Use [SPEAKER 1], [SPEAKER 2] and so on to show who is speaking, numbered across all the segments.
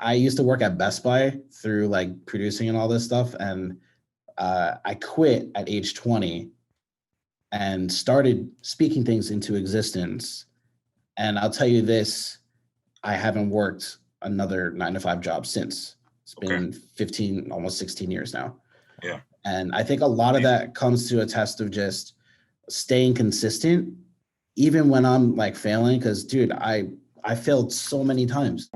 [SPEAKER 1] I used to work at Best Buy through like producing and all this stuff. And I quit at age 20 and started speaking things into existence. And I'll tell you this, I haven't worked another 9-to-5 job since. It's been 15, almost 16 years now.
[SPEAKER 2] Yeah.
[SPEAKER 1] And I think a lot of that comes to a test of just staying consistent, even when I'm like failing. Cause dude, I failed so many times.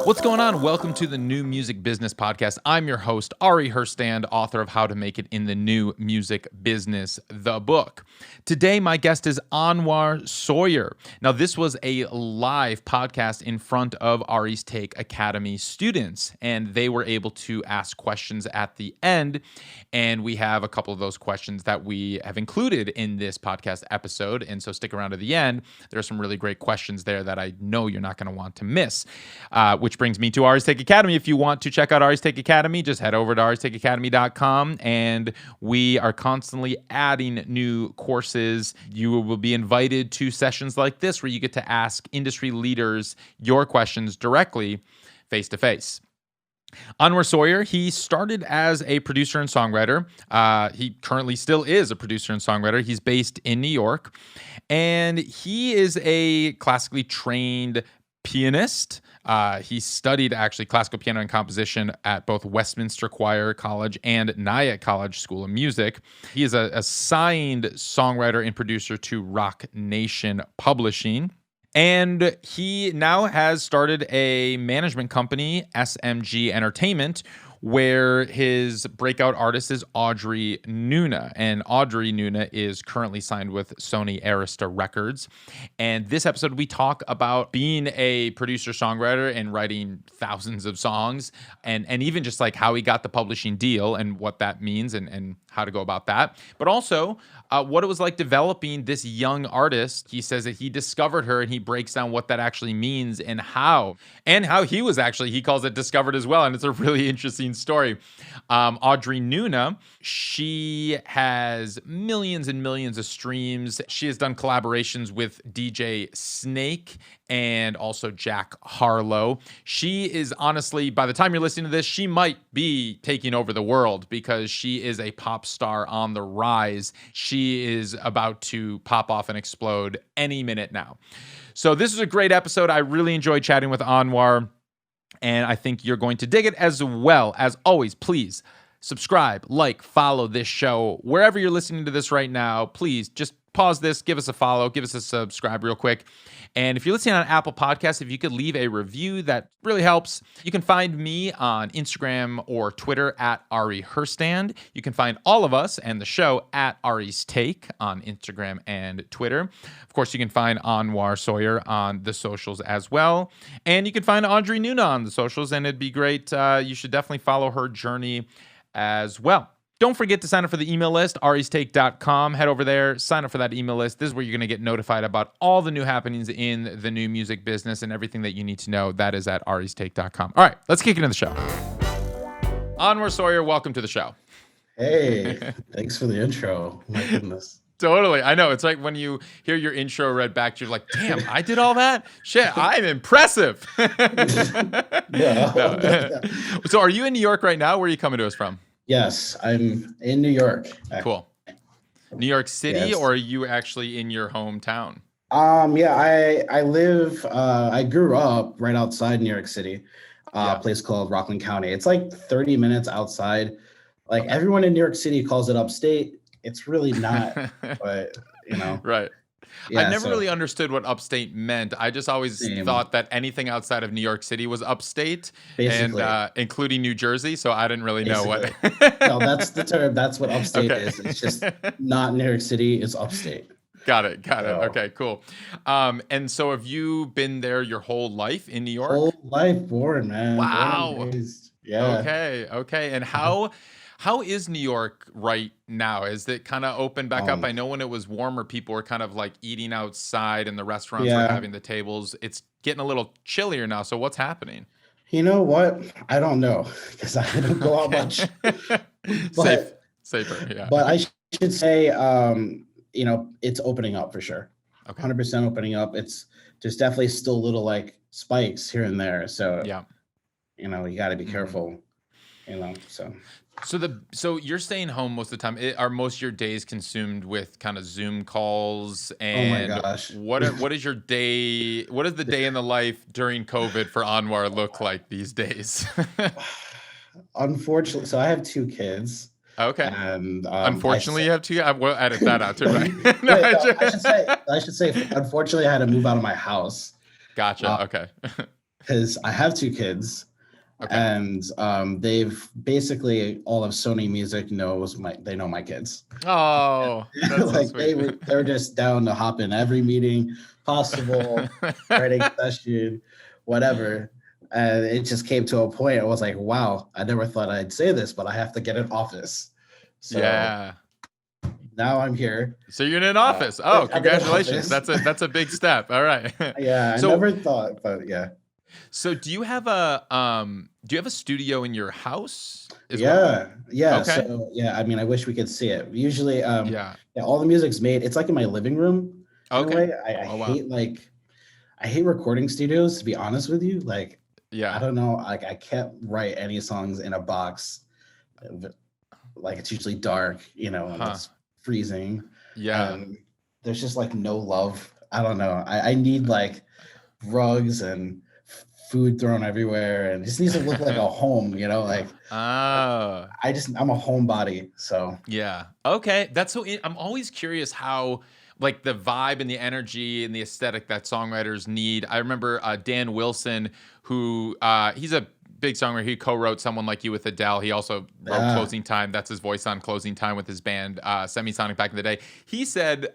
[SPEAKER 3] What's going on? Welcome to the New Music Business Podcast. I'm your host, Ari Herstand, author of How to Make It in the New Music Business, the book. Today, my guest is Anwar Sawyer. Now, this was a live podcast in front of Ari's Take Academy students, and they were able to ask questions at the end. And we have a couple of those questions that we have included in this podcast episode. And so stick around to the end. There are some really great questions there that I know you're not going to want to miss, which brings me to Ari's Take Academy. If you want to check out Ari's Take Academy, just head over to aristakeacademy.com, and we are constantly adding new courses. You will be invited to sessions like this where you get to ask industry leaders your questions directly, face to face. Anwar Sawyer, he started as a producer and songwriter. He currently still is a producer and songwriter. He's based in New York, and he is a classically trained pianist. He studied actually classical piano and composition at both Westminster Choir College and Nyack College School of Music. He is a signed songwriter and producer to Roc Nation Publishing. And he now has started a management company, SMG Entertainment, where his breakout artist is Audrey Nuna. And Audrey Nuna is currently signed with Sony Arista Records. And this episode, we talk about being a producer-songwriter and writing thousands of songs, and even just like how he got the publishing deal and what that means and how to go about that. But also what it was like developing this young artist. He says that he discovered her, and he breaks down what that actually means and how he was actually, he calls it discovered as well. And it's a really interesting story. Audrey Nuna, she has millions and millions of streams. She has done collaborations with DJ Snake and also Jack Harlow. She is honestly, by the time you're listening to this, she might be taking over the world because she is a pop star on the rise. She is about to pop off and explode any minute now. So this is a great episode. I really enjoyed chatting with Anwar, and I think you're going to dig it as well. As always, please subscribe, like, follow this show. Wherever you're listening to this right now, please just pause this, give us a follow, give us a subscribe real quick. And if you're listening on Apple Podcasts, if you could leave a review, that really helps. You can find me on Instagram or Twitter at Ari Herstand. You can find all of us and the show at Ari's Take on Instagram and Twitter. Of course, you can find Anwar Sawyer on the socials as well. And you can find Audrey Nuna on the socials, and it'd be great. You should definitely follow her journey as well. Don't forget to sign up for the email list, aristake.com. Head over there, sign up for that email list. This is where you're going to get notified about all the new happenings in the new music business and everything that you need to know. That is at aristake.com. All right, let's kick into the show. Anwar Sawyer, welcome to the show.
[SPEAKER 1] Hey, thanks for the intro. My goodness.
[SPEAKER 3] Totally. I know. It's like when you hear your intro read back, you're like, damn, I did all that? Shit, I'm impressive.
[SPEAKER 1] Yeah.
[SPEAKER 3] No. So are you in New York right now? Where are you coming to us from?
[SPEAKER 1] Yes, I'm in New York.
[SPEAKER 3] Cool. New York City,
[SPEAKER 1] Yes.
[SPEAKER 3] or are you actually in your hometown?
[SPEAKER 1] Yeah, I live, I grew up right outside New York City,
[SPEAKER 3] Yeah.
[SPEAKER 1] a place called Rockland County. It's like 30 minutes outside. Like everyone in New York City calls it upstate. It's really not, but you know.
[SPEAKER 3] Right.
[SPEAKER 1] Yeah,
[SPEAKER 3] I never really understood what upstate meant. I just always thought that anything outside of New York City was upstate,
[SPEAKER 1] Basically.
[SPEAKER 3] and including New Jersey. So I didn't really know what.
[SPEAKER 1] No, that's the term. That's what upstate
[SPEAKER 3] Okay.
[SPEAKER 1] is. It's just not New York City. It's upstate.
[SPEAKER 3] Got it.
[SPEAKER 1] So-
[SPEAKER 3] Okay, cool. And so have you been there your whole life in New York?
[SPEAKER 1] Whole life born, man. Born and
[SPEAKER 3] Wow.
[SPEAKER 1] raised. Yeah.
[SPEAKER 3] Okay. And how is New York right now? Is it kind of open back up? I know when it was warmer, people were kind of like eating outside and the restaurants were
[SPEAKER 1] Yeah.
[SPEAKER 3] having the tables. It's getting a little chillier now. So what's happening?
[SPEAKER 1] You know what? I don't know because I don't go out much.
[SPEAKER 3] Safer, yeah.
[SPEAKER 1] But I should say, it's opening up for sure.
[SPEAKER 3] Okay.
[SPEAKER 1] 100% opening up. It's there's definitely still little like spikes here and there. So
[SPEAKER 3] Yeah.
[SPEAKER 1] you know, you got to be careful. You know, so.
[SPEAKER 3] So you're staying home most of the time. Are most of your days consumed with kind of Zoom calls? And
[SPEAKER 1] Oh my gosh.
[SPEAKER 3] what is your day? What does the day in the life during COVID for Anwar look like these days?
[SPEAKER 1] Unfortunately, so I have 2 kids.
[SPEAKER 3] Okay.
[SPEAKER 1] And
[SPEAKER 3] Unfortunately, you have two. We'll edit that out too, right? No,
[SPEAKER 1] wait, no, I should say, unfortunately, I had to move out of my house.
[SPEAKER 3] Gotcha. Okay.
[SPEAKER 1] Because I have 2 kids.
[SPEAKER 3] Okay.
[SPEAKER 1] And they've basically all of Sony Music they know my kids.
[SPEAKER 3] Oh, that's
[SPEAKER 1] like
[SPEAKER 3] so sweet.
[SPEAKER 1] they're just down to hop in every meeting possible, writing session, whatever. And it just came to a point. I was like, wow, I never thought I'd say this, but I have to get an office. So
[SPEAKER 3] Yeah.
[SPEAKER 1] now I'm here.
[SPEAKER 3] So you're in an office. Oh, congratulations. That's a big step. All right.
[SPEAKER 1] Yeah, I never thought, but yeah.
[SPEAKER 3] So do you have a studio in your house as
[SPEAKER 1] Yeah.
[SPEAKER 3] well?
[SPEAKER 1] Yeah.
[SPEAKER 3] Okay.
[SPEAKER 1] So yeah, I mean, I wish we could see it. Usually,
[SPEAKER 3] Yeah.
[SPEAKER 1] all the music's made. It's like in my living room. In a
[SPEAKER 3] Okay.
[SPEAKER 1] way. I
[SPEAKER 3] Oh, wow.
[SPEAKER 1] hate recording studios, to be honest with you. Like, I
[SPEAKER 3] Yeah.
[SPEAKER 1] don't know. Like, I can't write any songs in a box. Like, it's usually dark, you know, and it's freezing.
[SPEAKER 3] Yeah.
[SPEAKER 1] There's just like no love. I don't know. I need like rugs and food thrown everywhere, and it just needs to look like a home, you know, like
[SPEAKER 3] Oh.
[SPEAKER 1] I'm a homebody. So
[SPEAKER 3] Yeah. Okay. That's so. I'm always curious how, like, the vibe and the energy and the aesthetic that songwriters need. I remember Dan Wilson, who he's a big songwriter. He co-wrote "Someone Like You" with Adele. He also wrote "Closing Time." That's his voice on "Closing Time" with his band Semisonic back in the day. He said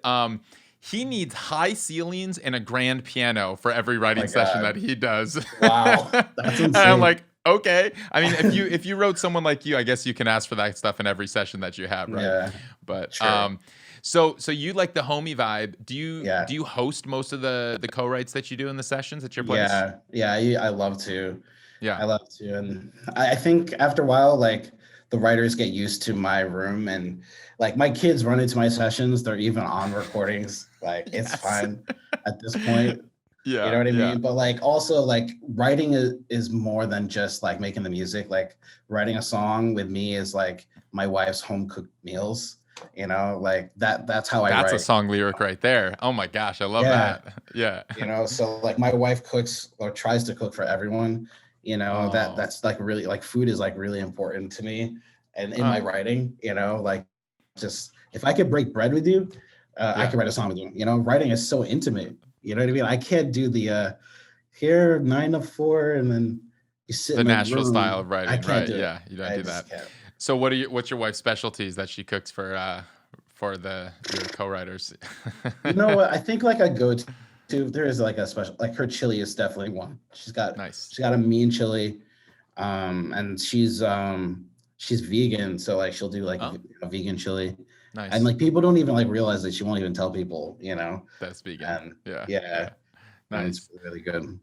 [SPEAKER 3] he needs high ceilings and a grand piano for every writing session that he does.
[SPEAKER 1] Wow, that's insane.
[SPEAKER 3] And I'm like, okay. I mean, if you wrote "Someone Like You," I guess you can ask for that stuff in every session that you have, right?
[SPEAKER 1] Yeah,
[SPEAKER 3] but
[SPEAKER 1] sure.
[SPEAKER 3] so you like the homey vibe. Do you host most of the co-writes that you do in the sessions at your place?
[SPEAKER 1] Yeah, I love to.
[SPEAKER 3] Yeah.
[SPEAKER 1] I love to. And I think after a while, like, the writers get used to my room, and like my kids run into my sessions. They're even on recordings. Like, it's fine at this point.
[SPEAKER 3] Yeah.
[SPEAKER 1] You know what I mean? But like, also, like, writing is more than just like making the music. Like, writing a song with me is like my wife's home cooked meals. You know, like that's how I write.
[SPEAKER 3] That's a song lyric right there. Oh my gosh, I love that. Yeah.
[SPEAKER 1] You know, so like my wife cooks or tries to cook for everyone. You know, that's like really, like, food is like really important to me, and in my writing, you know, like, just if I could break bread with you, I could write a song with you. You know, writing is so intimate. You know what I mean? I can't do the here 9 to 4 and then you sit
[SPEAKER 3] the
[SPEAKER 1] in my
[SPEAKER 3] Nashville
[SPEAKER 1] room.
[SPEAKER 3] style of writing,
[SPEAKER 1] I can't
[SPEAKER 3] right?
[SPEAKER 1] do it.
[SPEAKER 3] Yeah, you don't do that.
[SPEAKER 1] Can't.
[SPEAKER 3] So what's your wife's specialties that she cooks for your co-writers?
[SPEAKER 1] You know what? I think like a go-to. There is like a special, like, her chili is definitely one. She's got a mean chili, and she's vegan, so like she'll do like a vegan chili.
[SPEAKER 3] Nice.
[SPEAKER 1] And like people don't even like realize that she won't even tell people, you know.
[SPEAKER 3] That's vegan.
[SPEAKER 1] And
[SPEAKER 3] yeah. Nice.
[SPEAKER 1] It's really good.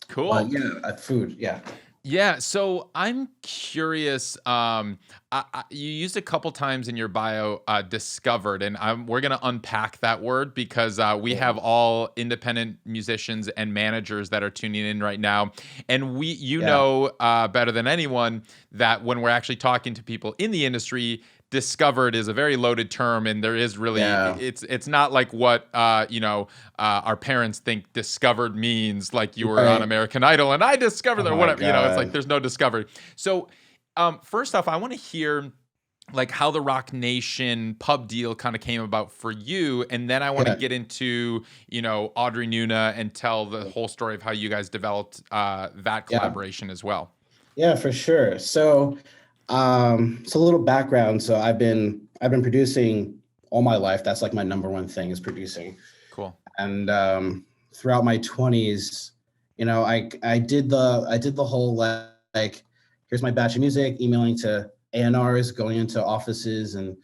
[SPEAKER 3] Cool.
[SPEAKER 1] But yeah, food. Yeah.
[SPEAKER 3] Yeah, so I'm curious. You used a couple times in your bio "discovered," and we're going to unpack that word because we have all independent musicians and managers that are tuning in right now, and you know better than anyone that when we're actually talking to people in the industry, discovered is a very loaded term, and there is really it's not like what our parents think discovered means, like you were on American Idol and I discovered or whatever. You know, it's like there's no discovery. So first off, I want to hear like how the Roc Nation pub deal kind of came about for you, and then I want to get into Audrey Nuna and tell the whole story of how you guys developed that collaboration as well.
[SPEAKER 1] Yeah, for sure. So a little background. So I've been producing all my life. That's like my number one thing, is producing.
[SPEAKER 3] Cool.
[SPEAKER 1] And throughout my 20s, I did the whole like here's my batch of music, emailing to A&Rs, going into offices, and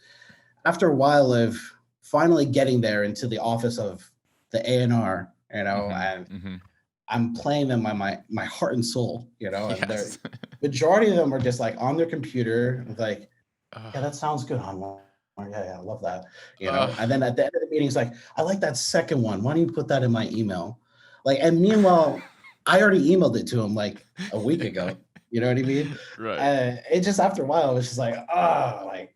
[SPEAKER 1] after a while of finally getting there into the office of the A&R, and I'm playing them my heart and soul, and the majority of them are just like on their computer, like, yeah, that sounds good, Anwar. Yeah, I love that. And then at the end of the meeting, it's like, I like that second one. Why don't you put that in my email? Like, and meanwhile, I already emailed it to him like a week ago. You know what I mean?
[SPEAKER 3] Right.
[SPEAKER 1] It just after a while, it was just like, like,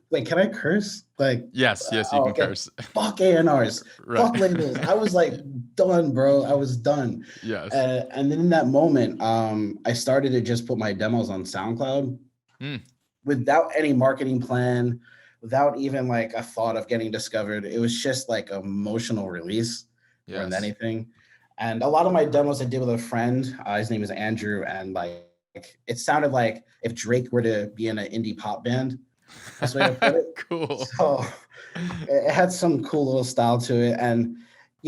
[SPEAKER 1] wait, can I curse? Like,
[SPEAKER 3] yes, you can
[SPEAKER 1] okay.
[SPEAKER 3] curse.
[SPEAKER 1] Fuck A&Rs,
[SPEAKER 3] Right.
[SPEAKER 1] fuck labels. I was like done, bro. I was done.
[SPEAKER 3] Yes.
[SPEAKER 1] And then in that moment, I started to just put my demos on SoundCloud without any marketing plan, without even like a thought of getting discovered. It was just like emotional release more than anything. And a lot of my demos I did with a friend. His name is Andrew, and like it sounded like if Drake were to be in an indie pop band. That's the way to put it.
[SPEAKER 3] Cool.
[SPEAKER 1] So it had some cool little style to it. And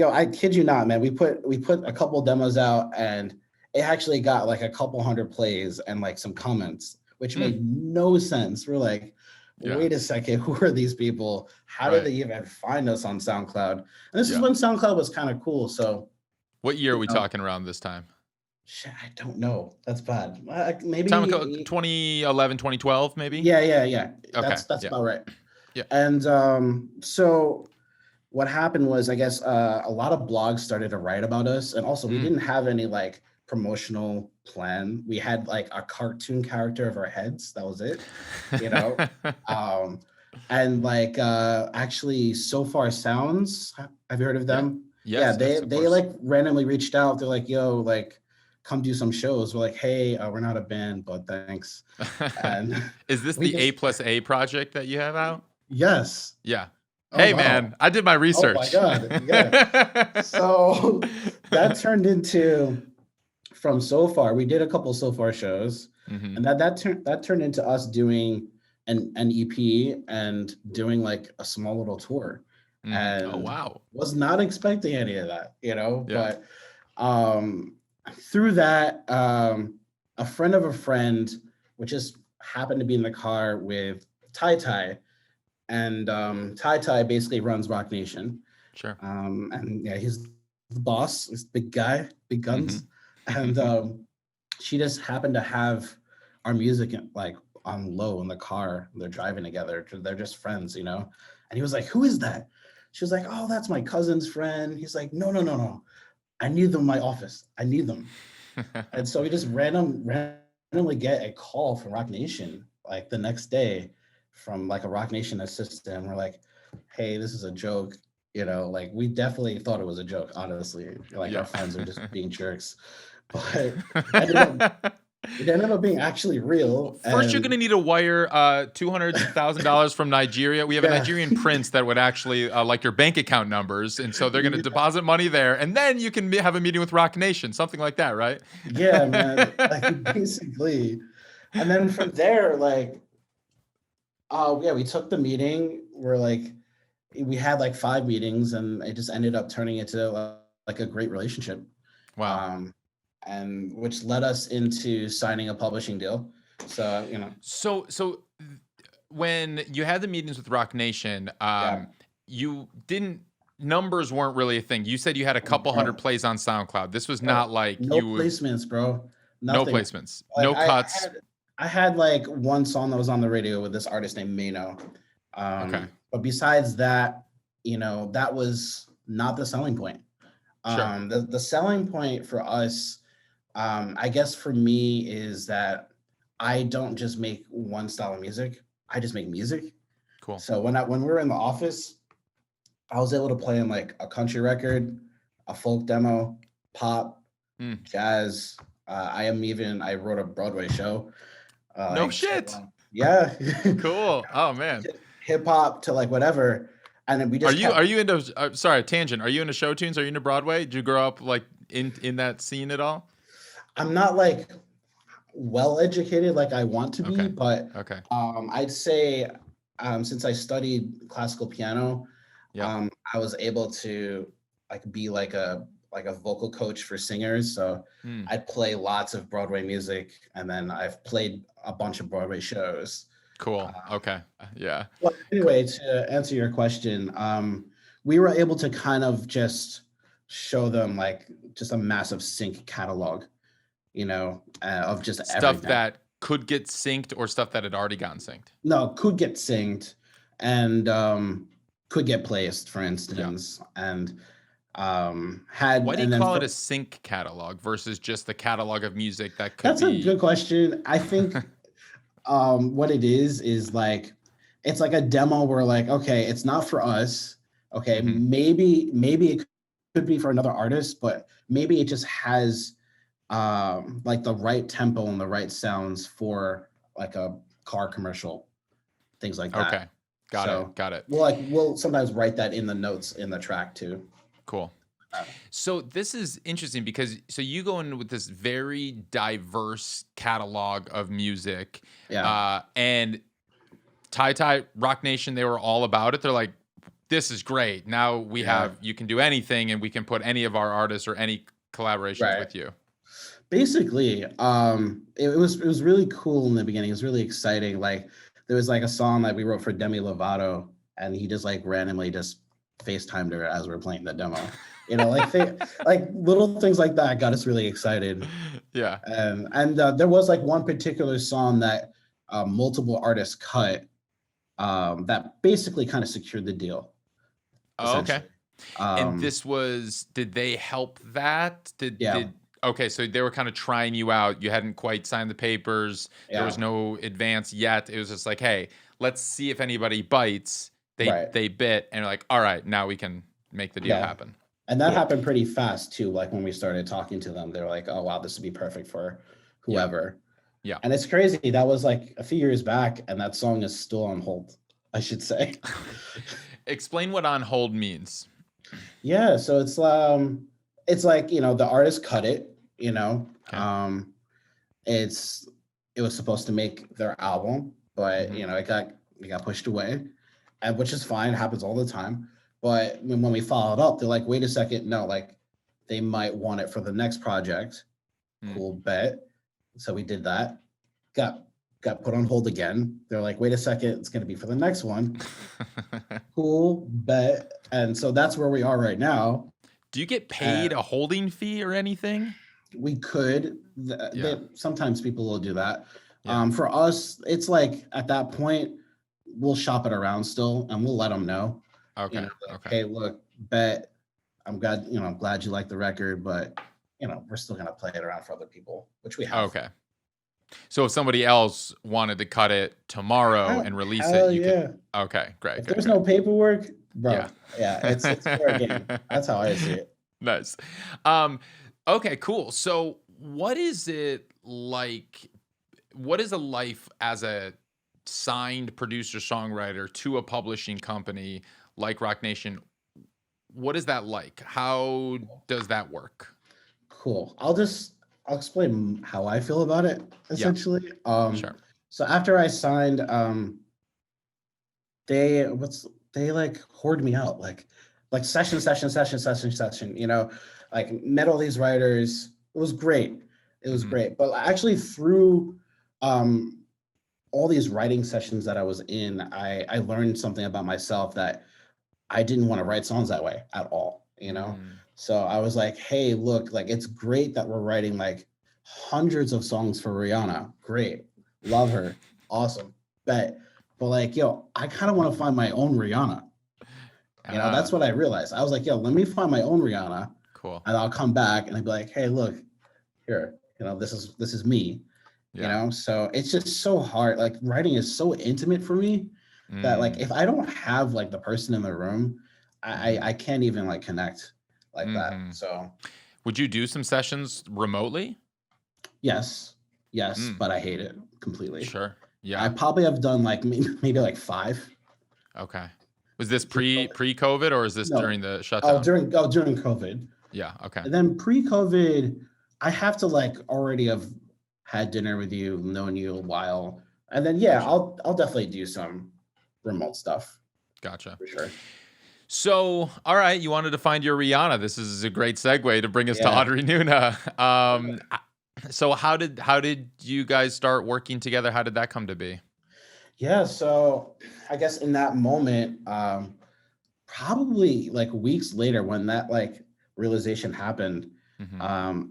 [SPEAKER 1] I kid you not, man, we put a couple demos out, and it actually got like a couple hundred plays and like some comments, which made no sense. We're like, wait a second, who are these people? How did they even find us on SoundCloud? And this is when SoundCloud was kind of cool. So
[SPEAKER 3] what year are we talking around this time?
[SPEAKER 1] Shit, I don't know. That's bad. Maybe
[SPEAKER 3] 2011, 2012, maybe?
[SPEAKER 1] Yeah.
[SPEAKER 3] Okay.
[SPEAKER 1] That's about right.
[SPEAKER 3] Yeah.
[SPEAKER 1] And so what happened was, I guess, a lot of blogs started to write about us. And also we didn't have any like promotional plan. We had like a cartoon character of our heads. That was it, and like actually So Far Sounds, have you heard of them?
[SPEAKER 3] Yes,
[SPEAKER 1] they like randomly reached out. They're like, yo, like come do some shows. We're like, hey, we're not a band, but thanks. And
[SPEAKER 3] is this the A+A project that you have out?
[SPEAKER 1] Yes.
[SPEAKER 3] Yeah. Hey, man, I did my research.
[SPEAKER 1] Oh my God. Yeah. So that turned into, from So Far, we did a couple So Far shows, and that turned into us doing an EP and doing like a small little tour. And was not expecting any of that, but through that, a friend of a friend, which just happened to be in the car with Tai, and Tai basically runs Roc Nation.
[SPEAKER 3] Sure.
[SPEAKER 1] And yeah, he's the boss. He's a big guy, big guns. And she just happened to have our music like on low in the car. They're driving together. They're just friends, And he was like, "Who is that?" She was like, "Oh, that's my cousin's friend." He's like, No. I need them in my office. I need them. And so we just randomly get a call from Roc Nation like the next day from like a Roc Nation assistant. We're like, "Hey, this is a joke." Like we definitely thought it was a joke, honestly. Like our friends are just being jerks. But it ended up being actually real.
[SPEAKER 3] First, you're going to need to wire $200,000 from Nigeria. We have a Nigerian prince that would actually like your bank account numbers. And so they're going to deposit money there. And then you can have a meeting with Roc Nation, something like that, right?
[SPEAKER 1] Yeah, man. Like basically. And then from there, like, we took the meeting. We had like 5 meetings, and it just ended up turning into like a great relationship.
[SPEAKER 3] Wow.
[SPEAKER 1] And which led us into signing a publishing deal. So,
[SPEAKER 3] So when you had the meetings with Roc Nation, you didn't, numbers weren't really a thing. You said you had a couple hundred plays on SoundCloud. This was not like
[SPEAKER 1] no placements, bro. Nothing.
[SPEAKER 3] No placements, like, no cuts.
[SPEAKER 1] I had like one song that was on the radio with this artist named Mano. But besides that, that was not the selling point.
[SPEAKER 3] Sure.
[SPEAKER 1] The selling point for us, I guess for me, is that I don't just make one style of music. I just make music.
[SPEAKER 3] Cool.
[SPEAKER 1] So when we were in the office, I was able to play in like a country record, a folk demo, pop, jazz. I wrote a Broadway show.
[SPEAKER 3] No shit.
[SPEAKER 1] Yeah.
[SPEAKER 3] Cool. Oh man.
[SPEAKER 1] Hip hop to like whatever. And then we just
[SPEAKER 3] are you into sorry, tangent. Are you into show tunes? Are you into Broadway? Did you grow up like in that scene at all?
[SPEAKER 1] I'm not like well educated like I want to be, but I'd say since I studied classical piano, I was able to like be like a vocal coach for singers. So I'd play lots of Broadway music, and then I've played a bunch of Broadway shows.
[SPEAKER 3] Cool. Yeah.
[SPEAKER 1] Well, anyway, to answer your question, we were able to kind of just show them like just a massive sync catalog, of just
[SPEAKER 3] stuff
[SPEAKER 1] everything.
[SPEAKER 3] That could get synced or stuff that had already gotten synced.
[SPEAKER 1] No, could get synced and could get placed, for instance. And
[SPEAKER 3] Why do you
[SPEAKER 1] and then
[SPEAKER 3] call it a sync catalog versus just the catalog of music that could
[SPEAKER 1] that's a
[SPEAKER 3] be?
[SPEAKER 1] good question. I think what it is like it's like a demo where like, okay, it's not for us. Okay,
[SPEAKER 3] Mhm.
[SPEAKER 1] maybe it could be for another artist, but maybe it just has like the right tempo and the right sounds for like a car commercial, things like
[SPEAKER 3] Okay.
[SPEAKER 1] that.
[SPEAKER 3] Got it.
[SPEAKER 1] So
[SPEAKER 3] Got it.
[SPEAKER 1] we'll sometimes write that in the notes in the track too.
[SPEAKER 3] Cool.
[SPEAKER 1] Uh,
[SPEAKER 3] So this is interesting because so you go in with this very diverse catalog of music,
[SPEAKER 1] yeah,
[SPEAKER 3] and Ty Roc Nation, they were all about it. They're like, this is great. Now we
[SPEAKER 1] yeah,
[SPEAKER 3] have you can do anything, and we can put any of our artists or any collaborations
[SPEAKER 1] right.
[SPEAKER 3] with you.
[SPEAKER 1] Basically, it was really cool in the beginning. It was really exciting. Like there was like a song that we wrote for Demi Lovato, and he just like randomly just FaceTimed her as we are playing the demo. Like little things like that got us really excited.
[SPEAKER 3] Yeah.
[SPEAKER 1] And there was like one particular song that multiple artists cut that basically kind of secured the deal,
[SPEAKER 3] Oh, okay.
[SPEAKER 1] essentially.
[SPEAKER 3] And
[SPEAKER 1] Um,
[SPEAKER 3] this was, did they help that?
[SPEAKER 1] yeah,
[SPEAKER 3] Okay, so they were kind of trying you out. You hadn't quite signed the papers. There was
[SPEAKER 1] yeah,
[SPEAKER 3] no advance yet. It was just like, hey, let's see if anybody bites.
[SPEAKER 1] right,
[SPEAKER 3] They bit and are like, all right, now we can make the deal
[SPEAKER 1] yeah.
[SPEAKER 3] happen.
[SPEAKER 1] And that
[SPEAKER 3] Cool.
[SPEAKER 1] happened pretty fast too. Like when we started talking to them, they were like, "Oh wow, this would be perfect for
[SPEAKER 3] Yeah.
[SPEAKER 1] whoever."
[SPEAKER 3] Yeah.
[SPEAKER 1] And it's crazy. That was like a few years back, and that song is still on hold, I should say.
[SPEAKER 3] Explain what on hold means.
[SPEAKER 1] Yeah, so it's like, the artist cut it,
[SPEAKER 3] Okay.
[SPEAKER 1] it was supposed to make their album, but
[SPEAKER 3] Mhm.
[SPEAKER 1] it got pushed away, and which is fine, it happens all the time. But when we followed up, they're like, wait a second, no, like they might want it for the next project.
[SPEAKER 3] Mm.
[SPEAKER 1] Cool, bet. So we did that. Got got put on hold again. They're like, wait a second, it's gonna be for the next one. Cool, bet. And so that's where we are right now.
[SPEAKER 3] Do you get
[SPEAKER 1] Uh,
[SPEAKER 3] paid a holding fee or anything?
[SPEAKER 1] we could.
[SPEAKER 3] Yeah.
[SPEAKER 1] Sometimes people will do that.
[SPEAKER 3] Yeah.
[SPEAKER 1] For us, it's like at that point, we'll shop it around still, and we'll let them know.
[SPEAKER 3] Okay.
[SPEAKER 1] Like,
[SPEAKER 3] Okay.
[SPEAKER 1] hey, look, bet. I'm glad you like the record, but we're still gonna play it around for other people, which we have.
[SPEAKER 3] Okay. So if somebody else wanted to cut it tomorrow and release it,
[SPEAKER 1] Hell
[SPEAKER 3] you could.
[SPEAKER 1] yeah.
[SPEAKER 3] Okay. Great.
[SPEAKER 1] If
[SPEAKER 3] Great.
[SPEAKER 1] there's
[SPEAKER 3] Great.
[SPEAKER 1] no paperwork, bro,
[SPEAKER 3] Yeah.
[SPEAKER 1] yeah, it's fair game. That's how I see it.
[SPEAKER 3] Nice. Um, okay, cool. So what is it like? What is a life as a signed producer songwriter to a publishing company like Roc Nation? What is that like? How does that work?
[SPEAKER 1] Cool. I'll explain how I feel about it
[SPEAKER 3] Yeah,
[SPEAKER 1] essentially.
[SPEAKER 3] sure.
[SPEAKER 1] So after I signed, they like hoard me out like session, like met all these writers. It was great. It was
[SPEAKER 3] Hmm.
[SPEAKER 1] great. But actually through um all these writing sessions that I was in, I learned something about myself that I didn't want to write. That way at all.
[SPEAKER 3] Mm,
[SPEAKER 1] So I was like, hey, look, like it's great that we're writing like hundreds of songs for Rihanna. Great. Love her. Awesome. But like, yo, I kind of want to find my own Rihanna. That's what I realized. I was like, yo, let me find my own Rihanna,
[SPEAKER 3] cool.
[SPEAKER 1] and I'll come back and I'll be like, hey, look, here, this is me.
[SPEAKER 3] Yeah.
[SPEAKER 1] So it's just so hard. Like writing is so intimate for me that like
[SPEAKER 3] Mm,
[SPEAKER 1] if I don't have like the person in the room, I
[SPEAKER 3] hmm.
[SPEAKER 1] I can't even like connect like that.
[SPEAKER 3] Hmm.
[SPEAKER 1] So
[SPEAKER 3] Would you do some sessions remotely?
[SPEAKER 1] yes, yes,
[SPEAKER 3] Mm,
[SPEAKER 1] but I hate it completely.
[SPEAKER 3] sure.
[SPEAKER 1] I
[SPEAKER 3] Yeah.
[SPEAKER 1] probably have done like maybe like five.
[SPEAKER 3] Okay. Was this
[SPEAKER 1] Just
[SPEAKER 3] pre-COVID or is this
[SPEAKER 1] no,
[SPEAKER 3] during the shutdown?
[SPEAKER 1] during COVID,
[SPEAKER 3] Yeah. Okay.
[SPEAKER 1] and then pre-COVID, I have to like already have had dinner with you, known you a while, and then yeah,
[SPEAKER 3] Gotcha.
[SPEAKER 1] I'll definitely do some remote stuff
[SPEAKER 3] Gotcha.
[SPEAKER 1] for sure.
[SPEAKER 3] So, all right, you wanted to find your Rihanna. This is a great segue to bring us to
[SPEAKER 1] Yeah.
[SPEAKER 3] Audrey Nuna. So how did you guys start working together? How did that come to be?
[SPEAKER 1] Yeah, so I guess in that moment, probably like weeks later when that like realization happened,
[SPEAKER 3] Hmm.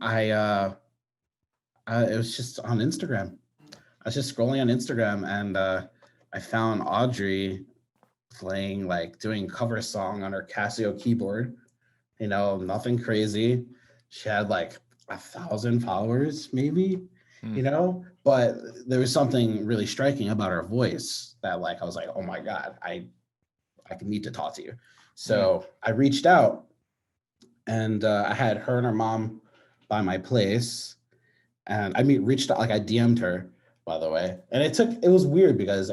[SPEAKER 1] it was just on Instagram. I was just scrolling on Instagram, and I found Audrey playing like doing cover song on her Casio keyboard, nothing crazy. She had like 1,000 followers, maybe, but there was something really striking about her voice that like, I was like, oh my God, I need to talk to you. So I reached out and I had her and her mom by my place. And reached out, like I DM'd her, by the way. And it was weird because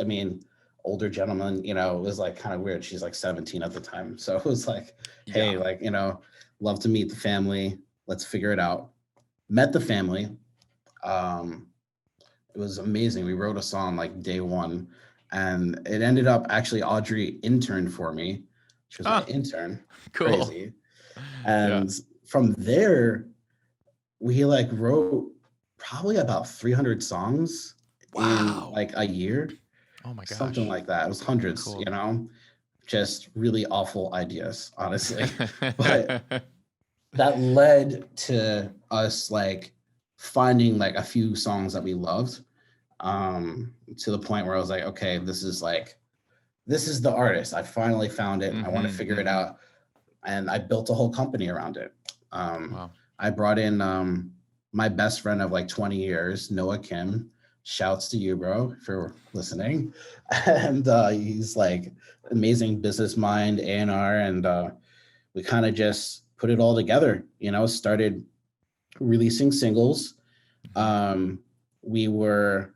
[SPEAKER 1] older gentleman, it was like kind of weird. She's like 17 at the time. So it was like, hey, like, love to meet the family. Let's figure it out. Met the family. It was amazing. We wrote a song like day one. And it ended up actually Audrey interned for me. She was my intern.
[SPEAKER 3] Cool.
[SPEAKER 1] Crazy. And from there, we like wrote probably about 300 songs in like a year.
[SPEAKER 3] Oh my gosh.
[SPEAKER 1] Something like that. It was hundreds, just really awful ideas, honestly. But that led to us like finding like a few songs that we loved, to the point where I was like, okay, this is the artist. I finally found it. I want to figure it out. And I built a whole company around it. I brought in my best friend of like 20 years, Noah Kim. Shouts to you, bro, if you're listening. And he's like amazing business mind, A&R, and we kind of just put it all together, started releasing singles. We were,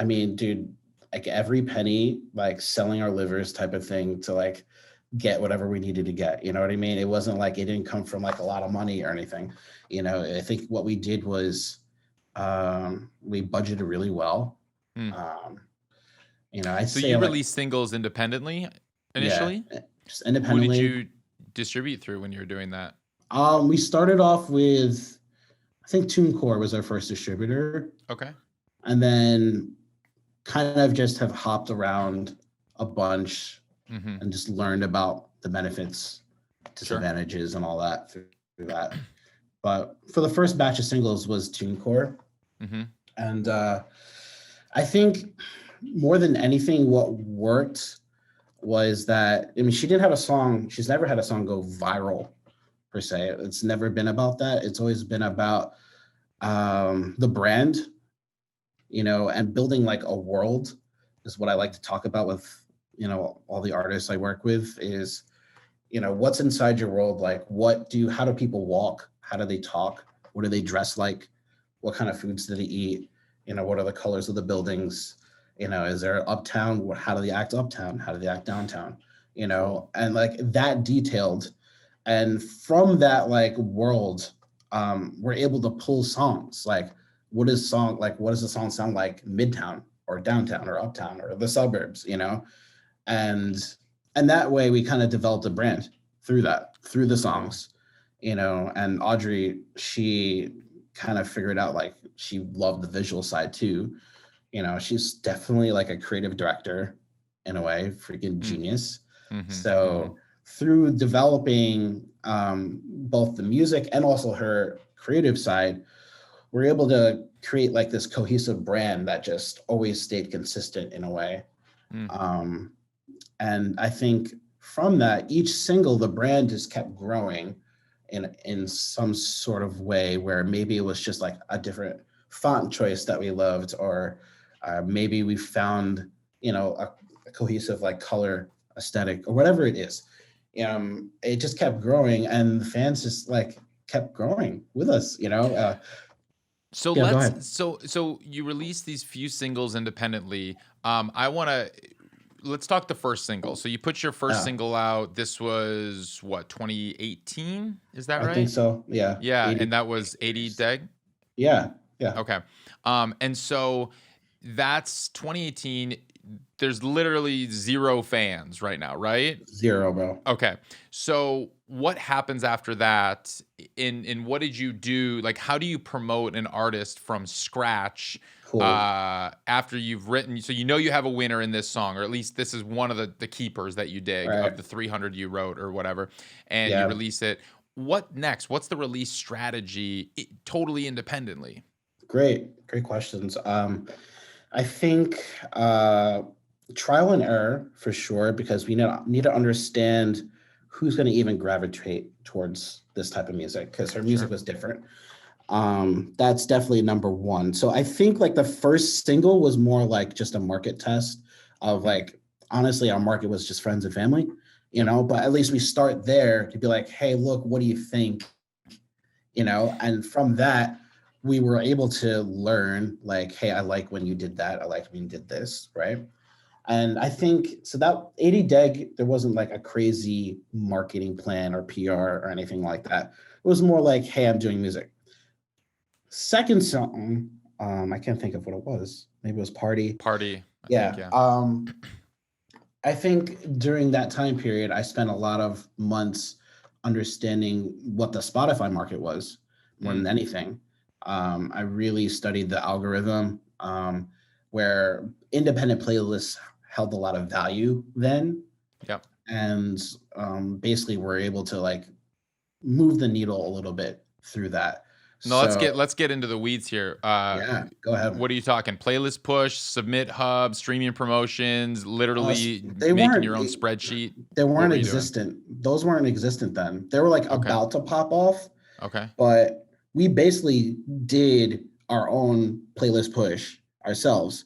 [SPEAKER 1] dude, like every penny, like selling our livers type of thing to like get whatever we needed to get. You know what I mean? It wasn't like it didn't come from like a lot of money or anything. I think what we did was we budgeted really well. I'd
[SPEAKER 3] so
[SPEAKER 1] say
[SPEAKER 3] you
[SPEAKER 1] like,
[SPEAKER 3] released singles independently initially?
[SPEAKER 1] Yeah, just independently.
[SPEAKER 3] Who did you distribute through when you were doing that?
[SPEAKER 1] We started off with, I think TuneCore was our first distributor.
[SPEAKER 3] Okay.
[SPEAKER 1] And then kind of just have hopped around a bunch and just learned about the benefits, disadvantages, and all that through that. But for the first batch of singles was TuneCore. And I think more than anything, what worked was that, she didn't have a song, she's never had a song go viral per se. It's never been about that. It's always been about the brand, and building like a world is what I like to talk about with, all the artists I work with is, what's inside your world? Like, how do people walk? How do they talk? What do they dress like? What kind of foods do they eat? What are the colors of the buildings? Is there uptown? How do they act uptown? How do they act downtown? And like that detailed. And from that like world, we're able to pull songs. Like, what does the song sound like midtown or downtown or uptown or the suburbs, And that way we kind of developed a brand through the songs, and Audrey, she kind of figured out like she loved the visual side too. She's definitely like a creative director in a way, freaking genius. So through developing both the music and also her creative side, we're able to create like this cohesive brand that just always stayed consistent in a way. And I think from that, each single, the brand just kept growing in some sort of way where maybe it was just like a different font choice that we loved, or maybe we found, a cohesive like color aesthetic or whatever it is. It just kept growing, and the fans just like kept growing with us,
[SPEAKER 3] So
[SPEAKER 1] Yeah, go ahead.
[SPEAKER 3] so you released these few singles independently. Let's talk the first single. So you put your first single out. This was what, 2018? Is that right?
[SPEAKER 1] I think so. Yeah.
[SPEAKER 3] Yeah,
[SPEAKER 1] 80.
[SPEAKER 3] and that was 80 Deg?
[SPEAKER 1] Yeah.
[SPEAKER 3] Okay. And so that's 2018. There's literally 0 fans right now, right?
[SPEAKER 1] 0, bro.
[SPEAKER 3] Okay. So what happens after that? In what did you do? Like, how do you promote an artist from scratch?
[SPEAKER 1] Cool.
[SPEAKER 3] After you've written, so you have a winner in this song, or at least this is one of the keepers that you dig of the 300 you wrote or whatever, and you release it. What next? What's the release strategy totally independently?
[SPEAKER 1] Great questions. I think trial and error for sure, because we need to understand who's going to even gravitate towards this type of music, because her music was different. That's definitely number one. So I think like the first single was more like just a market test of like, honestly, our market was just friends and family, you know, but at least we start there to be like, hey, look, what do you think? You know, and from that, we were able to learn like, hey, I like when you did that. I like when you did this, right? And I think so that 80 Deg, there wasn't like a crazy marketing plan or PR or anything like that. It was more like, hey, I'm doing music. Second song, I can't think of what it was. Maybe it was Party.
[SPEAKER 3] Party.
[SPEAKER 1] Yeah.
[SPEAKER 3] Think, yeah.
[SPEAKER 1] I think during that time period, I spent a lot of months understanding what the Spotify market was more than anything. I really studied the algorithm, where independent playlists held a lot of value then.
[SPEAKER 3] Yep.
[SPEAKER 1] And basically we're able to like move the needle a little bit through that.
[SPEAKER 3] No, let's get into the weeds here.
[SPEAKER 1] Yeah, go ahead.
[SPEAKER 3] What are you talking? Playlist push, submit hub, streaming promotions, literally
[SPEAKER 1] they
[SPEAKER 3] making your own spreadsheet.
[SPEAKER 1] They weren't existent. Those weren't existent then. They were like about to pop off.
[SPEAKER 3] Okay.
[SPEAKER 1] But we basically did our own playlist push ourselves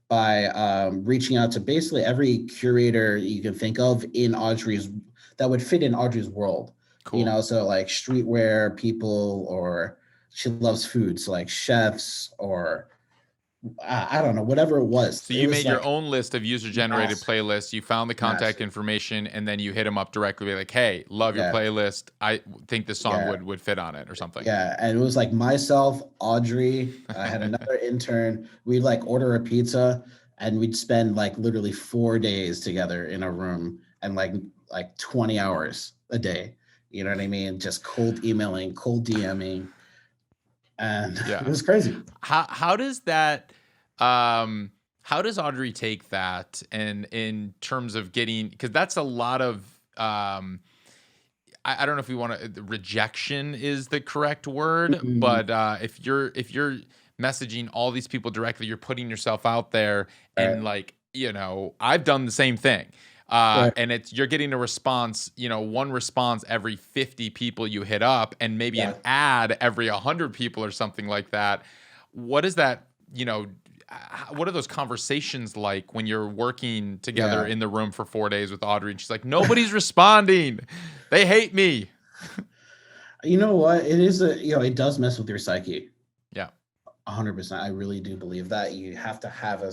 [SPEAKER 1] by reaching out to basically every curator you can think of in Audrey's that would fit in Audrey's world. Cool. You know, so like streetwear people, or she loves food, so like chefs, or I don't know, whatever it was.
[SPEAKER 3] So you made your own list of user-generated playlists. You found the contact information, and then you hit them up directly, be like, "Hey, love your playlist. I think this song would fit on it," or something.
[SPEAKER 1] Yeah, and it was like myself, Audrey. I had another intern. We'd like order a pizza, and we'd spend like literally 4 days together in a room, and like 20 hours a day. You know what I mean? Just cold emailing, cold DMing. And it was crazy.
[SPEAKER 3] How does that how does Audrey take that, and in terms of getting, because that's a lot of I don't know if we want to, rejection is the correct word, but if you're messaging all these people directly, you're putting yourself out there, and like, you know, I've done the same thing. And you're getting a response, you know, one response every 50 people you hit up, and maybe an ad every 100 people or something like that. What is that, you know, what are those conversations like when you're working together in the room for 4 days with Audrey, and she's like, nobody's responding. They hate me.
[SPEAKER 1] You know what? It is it does mess with your psyche.
[SPEAKER 3] Yeah.
[SPEAKER 1] 100%. I really do believe that. You have to have a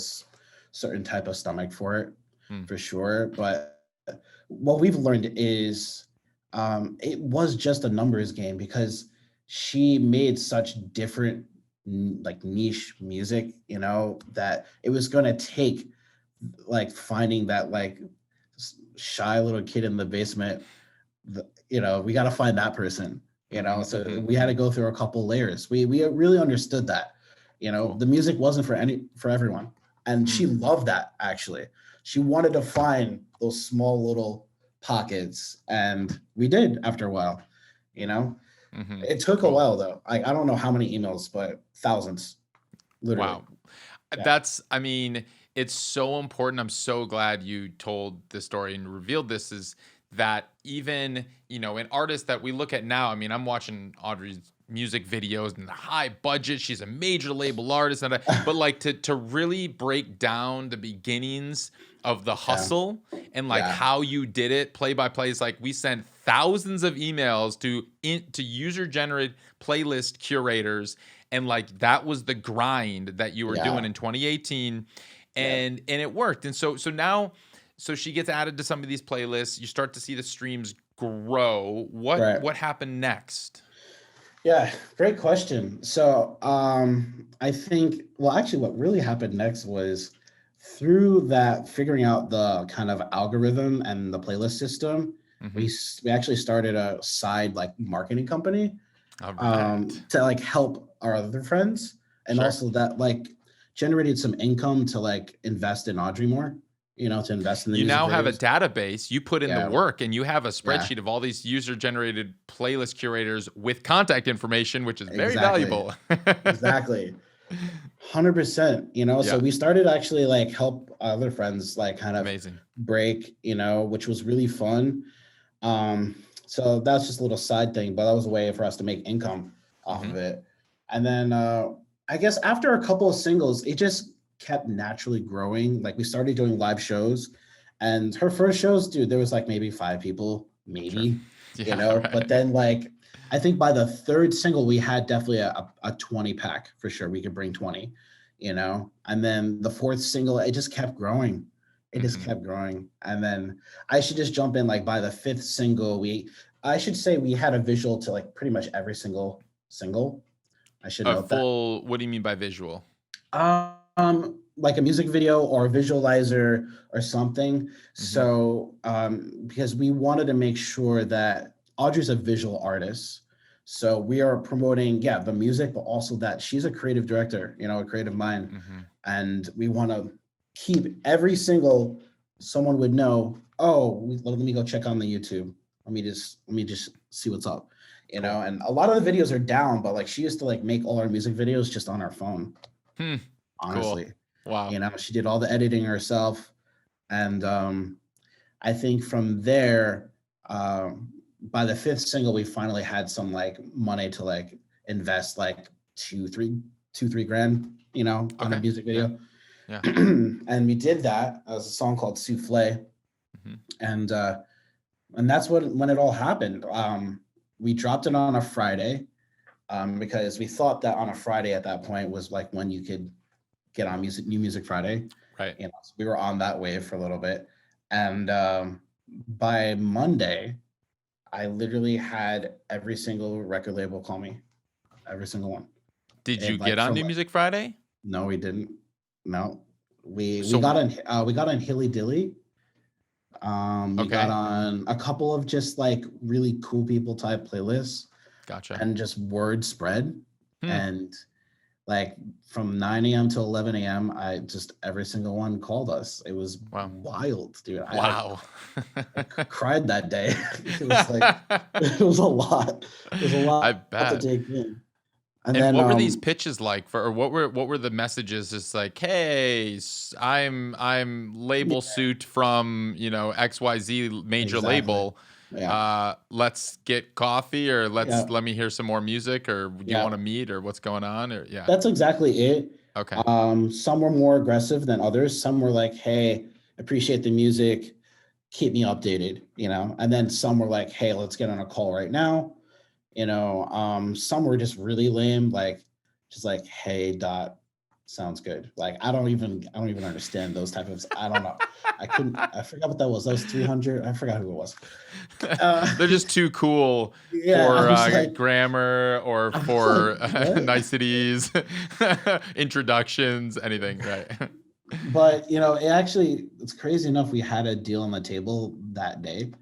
[SPEAKER 1] certain type of stomach for it. For sure. But what we've learned is it was just a numbers game, because she made such different like niche music, you know, that it was going to take like finding that like shy little kid in the basement, you know, we got to find that person, you know. So we had to go through a couple layers. We really understood that, you know, the music wasn't for everyone. And she loved that, actually. She wanted to find those small little pockets, and we did after a while, you know. It took a while though. I don't know how many emails, but thousands, literally.
[SPEAKER 3] Wow. That's, I mean, it's so important. I'm so glad you told this story and revealed this, is that even, you know, an artist that we look at now, I mean, I'm watching Audrey's music videos and the high budget, she's a major label artist, but like to really break down the beginnings of the hustle and like how you did it play by play. Is like, we sent thousands of emails to user generated playlist curators, and like that was the grind that you were doing in 2018, and it worked. And so now she gets added to some of these playlists, you start to see the streams grow. What happened next?
[SPEAKER 1] Yeah, great question. So I think, well, actually what really happened next was, through that, figuring out the kind of algorithm and the playlist system, we actually started a side like marketing company to like help our other friends, and also that like generated some income to like invest in Audrey more, you know, to invest in the
[SPEAKER 3] you
[SPEAKER 1] music
[SPEAKER 3] now
[SPEAKER 1] videos.
[SPEAKER 3] have a database, you put in the work, and you have a spreadsheet of all these user-generated playlist curators with contact information, which is very valuable.
[SPEAKER 1] Exactly. 100%, you know. So we started actually like help other friends like kind of break, you know, which was really fun. So that's just a little side thing, but that was a way for us to make income off of it. And then I guess after a couple of singles, it just kept naturally growing. Like we started doing live shows, and her first shows, dude, there was like maybe 5 people, maybe,
[SPEAKER 3] Yeah,
[SPEAKER 1] you know.
[SPEAKER 3] right.
[SPEAKER 1] But then like I think by the 3rd single, we had definitely a 20 pack for sure. We could bring 20, you know. And then the 4th single, it just kept growing. It just kept growing. And then I should just jump in, like by the 5th single, I should say we had a visual to like pretty much every single single. I should
[SPEAKER 3] A
[SPEAKER 1] note that.
[SPEAKER 3] full, what do you mean by visual?
[SPEAKER 1] Like a music video or a visualizer or something. So because we wanted to make sure that Audrey's a visual artist. So we are promoting, the music, but also that she's a creative director, you know, a creative mind. And we want to keep every single, someone would know, let me go check on the YouTube. Let me just see what's up, you know. And a lot of the videos are down, but like she used to like make all our music videos just on her phone. Honestly.
[SPEAKER 3] Cool. Wow.
[SPEAKER 1] You know, she did all the editing herself. And I think from there, by the 5th single, we finally had some like money to like invest like 2-3 grand, you know, on a music video.
[SPEAKER 3] Yeah.
[SPEAKER 1] And we did that. It was a song called Soufflé. And that's when it all happened. We dropped it on a Friday because we thought that on a Friday at that point was like when you could get on New Music Friday.
[SPEAKER 3] Right.
[SPEAKER 1] You know, so we were on that wave for a little bit. And by Monday, I literally had every single record label call me. Every single one.
[SPEAKER 3] Did you get on New Music Friday?
[SPEAKER 1] No, we didn't. No. We got on Hilly Dilly. We got on a couple of just like really cool people type playlists.
[SPEAKER 3] Gotcha.
[SPEAKER 1] And just word spread. And like from 9 a.m. to 11 a.m., every single one called us. It was wild, dude.
[SPEAKER 3] Wow.
[SPEAKER 1] I cried that day. It was like, it was a lot. It was a lot
[SPEAKER 3] I bet.
[SPEAKER 1] to take in.
[SPEAKER 3] And then, what were these pitches like or what were the messages? Just like, hey, I'm label suit from, you know, XYZ major label. Let's get coffee, or let me hear some more music, or do you want to meet, or what's going on? Or
[SPEAKER 1] That's exactly it.
[SPEAKER 3] Okay.
[SPEAKER 1] Some were more aggressive than others. Some were like, hey, appreciate the music, keep me updated, you know. And then some were like, hey, let's get on a call right now. You know, some were just really lame, like just like, hey, Dot, sounds good. Like I don't even understand those type of. I don't know. I forgot what that was. That was 300. I forgot who it was.
[SPEAKER 3] They're just too cool for like, grammar or for niceties, introductions, anything, right?
[SPEAKER 1] But you know, it's crazy enough. We had a deal on the table that day.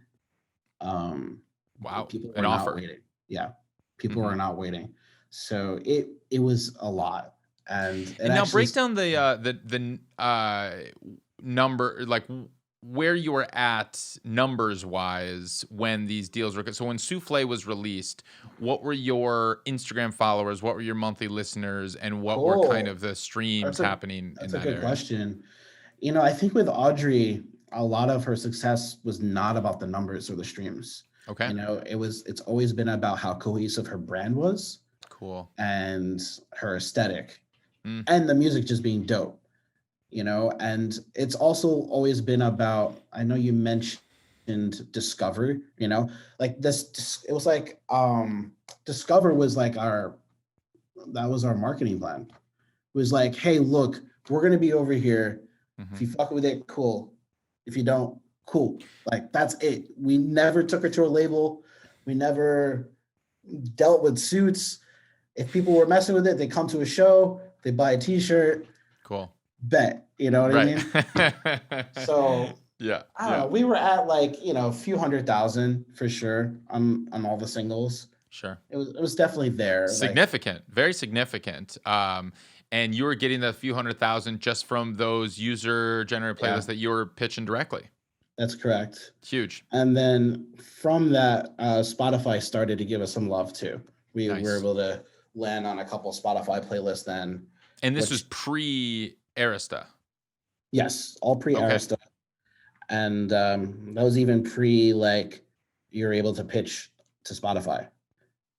[SPEAKER 3] Wow,
[SPEAKER 1] people were
[SPEAKER 3] an
[SPEAKER 1] not
[SPEAKER 3] offer.
[SPEAKER 1] waiting. Yeah, people were not waiting. So it was a lot. And
[SPEAKER 3] now break down the number, like where you were at numbers wise when these deals were. So when Soufflé was released, what were your Instagram followers? What were your monthly listeners? And what were kind of the streams happening in that area?
[SPEAKER 1] That's a good question. You know, I think with Audrey, a lot of her success was not about the numbers or the streams.
[SPEAKER 3] Okay.
[SPEAKER 1] You know, it's always been about how cohesive her brand was.
[SPEAKER 3] Cool. And
[SPEAKER 1] her aesthetic. And the music just being dope, you know. And it's also always been about, I know you mentioned Discover, you know, like this, it was like Discover was like that was our marketing plan. It was like, hey, look, we're gonna be over here. If you fuck with it, cool. If you don't, cool. Like that's it. We never took her to a label. We never dealt with suits. If people were messing with it, they come to a show, they buy a t-shirt.
[SPEAKER 3] Cool.
[SPEAKER 1] Bet, you know what I mean? So I don't know. We were at like, you know, a few 100,000 for sure on all the singles.
[SPEAKER 3] Sure.
[SPEAKER 1] It was definitely there.
[SPEAKER 3] Significant, very significant. And you were getting the few 100,000 just from those user-generated playlists that you were pitching directly.
[SPEAKER 1] That's correct.
[SPEAKER 3] Huge.
[SPEAKER 1] And then from that, Spotify started to give us some love too. We were able to land on a couple Spotify playlists then.
[SPEAKER 3] And this was pre-Arista?
[SPEAKER 1] Yes, all pre-Arista. Okay. And that was even pre, like, you're able to pitch to Spotify.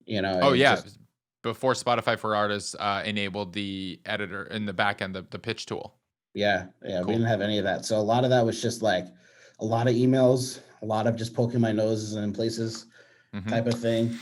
[SPEAKER 1] You know,
[SPEAKER 3] Oh
[SPEAKER 1] it
[SPEAKER 3] yeah.
[SPEAKER 1] just
[SPEAKER 3] Before Spotify for Artists enabled the editor in the back end, the pitch tool.
[SPEAKER 1] yeah, we
[SPEAKER 3] Cool.
[SPEAKER 1] didn't have any of that. So a lot of that was just like a lot of emails, a lot of just poking my noses in places type of thing.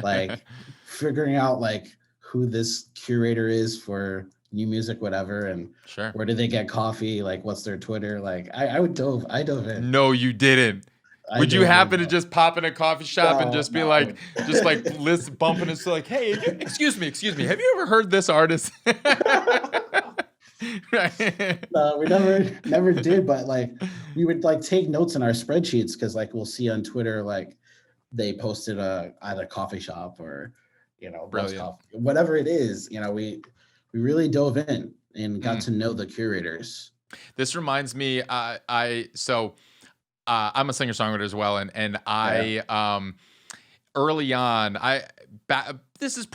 [SPEAKER 1] Like figuring out like who this curator is for new music, whatever, and
[SPEAKER 3] Sure.
[SPEAKER 1] where did they get coffee? Like what's their Twitter? Like I dove in.
[SPEAKER 3] No, you didn't.
[SPEAKER 1] I
[SPEAKER 3] Would you
[SPEAKER 1] dove in,
[SPEAKER 3] happen to
[SPEAKER 1] bro.
[SPEAKER 3] just pop in a coffee shop and just be
[SPEAKER 1] No.
[SPEAKER 3] like, just like list bumping into like, hey, excuse me, have you ever heard this artist? Right.
[SPEAKER 1] No, we never did, but like we would like take notes in our spreadsheets because like we'll see on Twitter like they posted at a coffee shop or Roast
[SPEAKER 3] Brilliant.
[SPEAKER 1] Coffee, whatever it is. We really dove in and got to know the curators.
[SPEAKER 3] This reminds me, I'm a singer songwriter as well, and I early on this is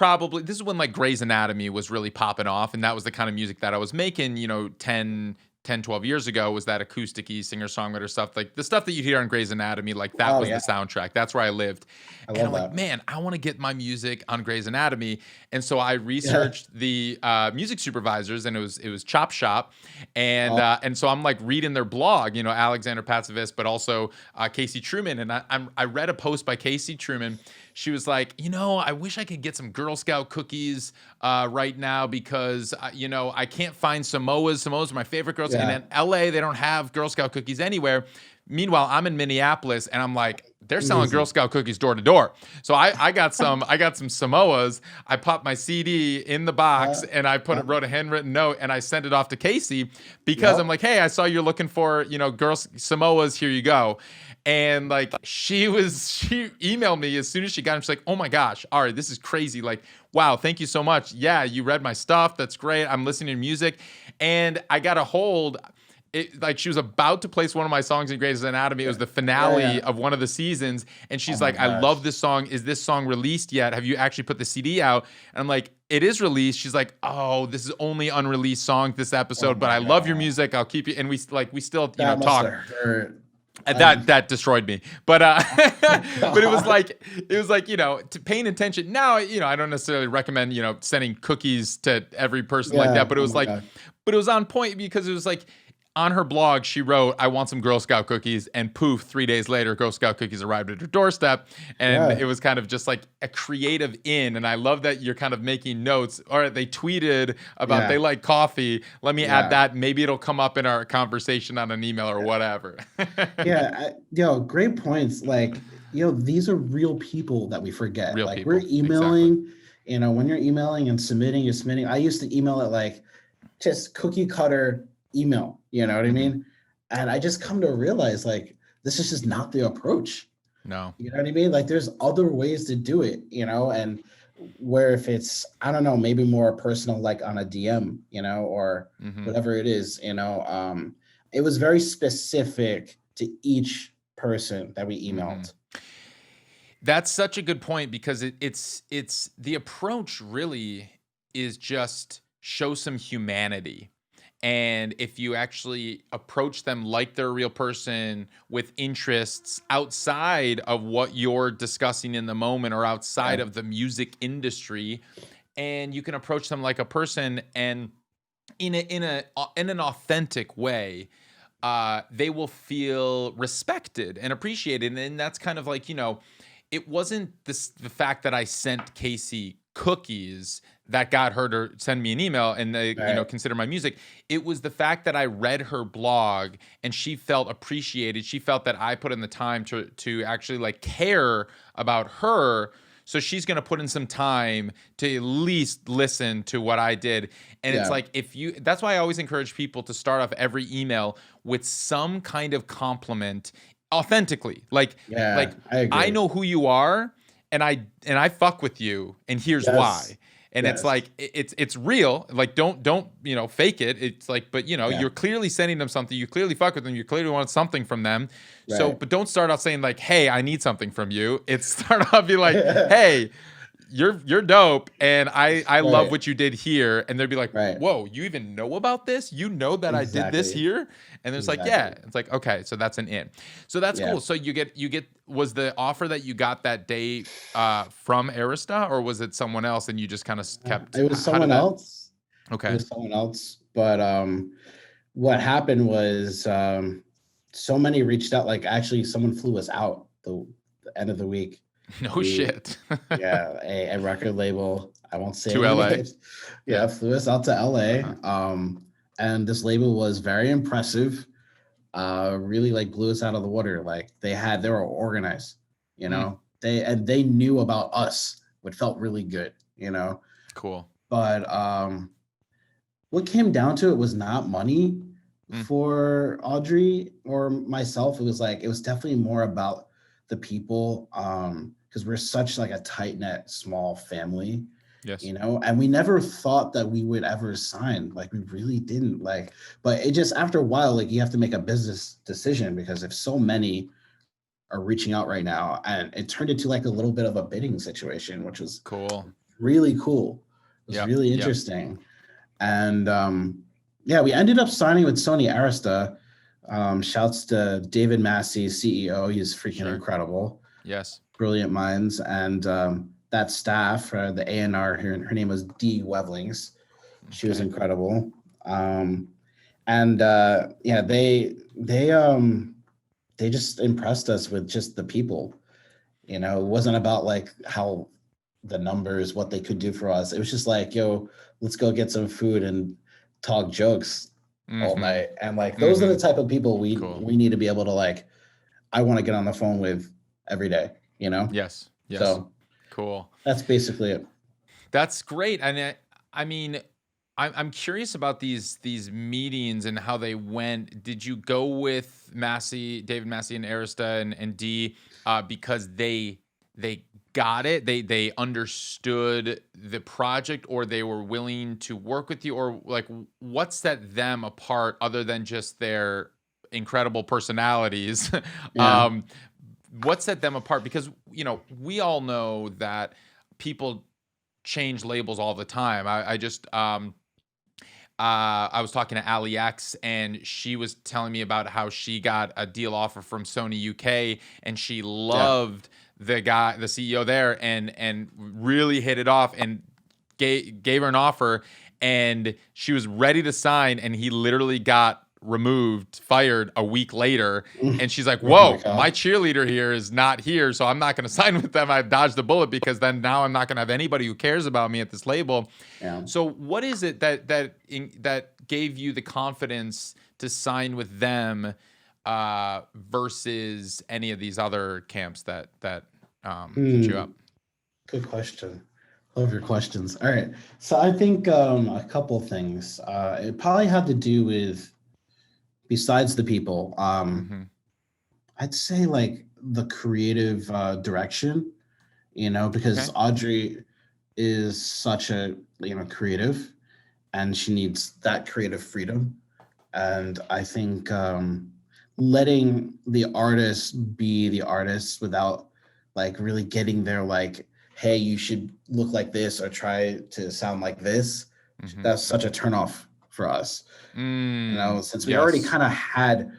[SPEAKER 3] when like Grey's Anatomy was really popping off, and that was the kind of music that I was making 10-12 years ago, was that acoustic-y singer-songwriter stuff, like the stuff that you hear on Grey's Anatomy, like that was the soundtrack. That's where I lived. And I'm like, man, I want to get my music on Grey's Anatomy. And so I researched the music supervisors, and it was Chop Shop. And so I'm like reading their blog, Alexander Patsivist, but also Casey Truman. And I read a post by Casey Truman. She was like, I wish I could get some Girl Scout cookies right now because, I can't find Samoas. Samoas are my favorite Girl Scout. And in LA, they don't have Girl Scout cookies anywhere. Meanwhile, I'm in Minneapolis, and I'm like, they're selling Girl Scout cookies door to door. So I got some Samoas. I popped my CD in the box, and I wrote a handwritten note, and I sent it off to Casey because I'm like, hey, I saw you're looking for Girl Samoas. Here you go. And like she emailed me as soon as she got them. She's like, oh my gosh, Ari, this is crazy. Like, wow, thank you so much. Yeah, you read my stuff. That's great. I'm listening to music. And I got a hold. Like she was about to place one of my songs in Grey's Anatomy. It was the finale of one of the seasons. And she's like, I love this song. Is this song released yet? Have you actually put the CD out? And I'm like, it is released. She's like, oh, this is only unreleased song this episode, but I love your music. I'll keep you. And we still, talk. That destroyed me, but but it was like to paying attention. Now I don't necessarily recommend sending cookies to every person like that, but it was but it was on point because it was like on her blog she wrote, I want some Girl Scout cookies, and poof, 3 days later Girl Scout cookies arrived at her doorstep, and it was kind of just like a creative in. And I love that you're kind of making notes. Or they tweeted about they like coffee. Let me add that. Maybe it'll come up in our conversation on an email or whatever.
[SPEAKER 1] Great points. Like, these are real people that we forget.
[SPEAKER 3] Real
[SPEAKER 1] like
[SPEAKER 3] people.
[SPEAKER 1] We're emailing, when you're emailing and you're submitting. I used to email it like just cookie cutter email, you know what I mean? And I just come to realize like this is just not the approach.
[SPEAKER 3] No.
[SPEAKER 1] You know what I mean? Like there's other ways to do it, and where if it's, I don't know, maybe more personal, like on a DM, or whatever it is, it was very specific to each person that we emailed.
[SPEAKER 3] That's such a good point, because it's the approach really is just show some humanity. And if you actually approach them like they're a real person with interests outside of what you're discussing in the moment or outside of the music industry, and you can approach them like a person and in an authentic way, they will feel respected and appreciated. And that's kind of like, it wasn't the fact that I sent Casey cookies that got her to send me an email and they consider my music. It was the fact that I read her blog and she felt appreciated. She felt that I put in the time to actually like care about her. So she's going to put in some time to at least listen to what I did. And it's like, that's why I always encourage people to start off every email with some kind of compliment authentically. Like I know who you are, and I fuck with you, and here's why. And it's like it's real. Like don't fake it. It's like, but you're clearly sending them something. You clearly fuck with them. You clearly want something from them. Right. So, but don't start out saying like, hey, I need something from you. It's start off be like, hey, you're dope, and I love
[SPEAKER 1] Right.
[SPEAKER 3] what you did here. And they'd be like,
[SPEAKER 1] Right.
[SPEAKER 3] whoa, you even know about this? You know that I did this
[SPEAKER 1] Exactly.
[SPEAKER 3] here? And it's like, yeah.
[SPEAKER 1] Exactly.
[SPEAKER 3] It's like, okay, so that's an in. So that's
[SPEAKER 1] Yeah.
[SPEAKER 3] cool. So you get was the offer that you got that day from Arista, or was it someone else and you just kind of kept?
[SPEAKER 1] It was
[SPEAKER 3] How did
[SPEAKER 1] someone
[SPEAKER 3] that?
[SPEAKER 1] else. It
[SPEAKER 3] Okay.
[SPEAKER 1] was someone else. But what happened was so many reached out. Like actually, someone flew us out the end of the week.
[SPEAKER 3] No
[SPEAKER 1] We
[SPEAKER 3] shit.
[SPEAKER 1] Yeah, a record label. I won't say
[SPEAKER 3] To
[SPEAKER 1] any
[SPEAKER 3] LA.
[SPEAKER 1] names. Yeah, flew us out to LA.
[SPEAKER 3] Uh-huh.
[SPEAKER 1] And this label was very impressive. Really like blew us out of the water. Like they were organized, you know. They knew about us, which felt really good, you know.
[SPEAKER 3] Cool.
[SPEAKER 1] But what came down to it was not money for Audrey or myself. It was definitely more about the people, because we're such like a tight-knit small family.
[SPEAKER 3] Yes.
[SPEAKER 1] You know, and we never thought that we would ever sign. Like we really didn't. Like, but it just after a while, like you have to make a business decision, because if so many are reaching out right now, and it turned into like a little bit of a bidding situation, which was
[SPEAKER 3] Cool.
[SPEAKER 1] really cool. It was really interesting. And yeah, we ended up signing with Sony Arista. Shouts to David Massey, CEO. He's freaking incredible.
[SPEAKER 3] Yes.
[SPEAKER 1] Brilliant minds. And that staff, the A&R, her name was Dee Wevlings. She was incredible. And yeah, they just impressed us with just the people. You know, it wasn't about like how the numbers, what they could do for us. It was just like, yo, let's go get some food and talk jokes all night. And like, those are the type of people we need to be able to like, I want to get on the phone with every day, you know?
[SPEAKER 3] Yes. Yes.
[SPEAKER 1] So
[SPEAKER 3] cool.
[SPEAKER 1] That's basically it.
[SPEAKER 3] That's great. And I mean, I'm curious about these meetings and how they went. Did you go with David Massey and Arista and Dee because they got it, they understood the project, or they were willing to work with you, or like what set them apart other than just their incredible personalities?
[SPEAKER 1] Yeah.
[SPEAKER 3] What set them apart? Because you know, we all know that people change labels all the time. I was talking to Ali X, and she was telling me about how she got a deal offer from Sony UK, and she loved the CEO there, and really hit it off, and gave her an offer, and she was ready to sign, and he literally got fired a week later, and she's like, whoa, my cheerleader here is not here, so I'm not going to sign with them. I've dodged the bullet, because then now I'm not going to have anybody who cares about me at this label. So what is it that gave you the confidence to sign with them versus any of these other camps that hit you up?
[SPEAKER 1] Good question. Love your questions. All right, so I think a couple things. It probably had to do with, besides the people, I'd say like the creative direction, you know, because Audrey is such a, you know, creative, and she needs that creative freedom. And I think letting the artist be the artist without like really getting their like, hey, you should look like this or try to sound like this, that's such a turnoff for us. You know, since we already kind of had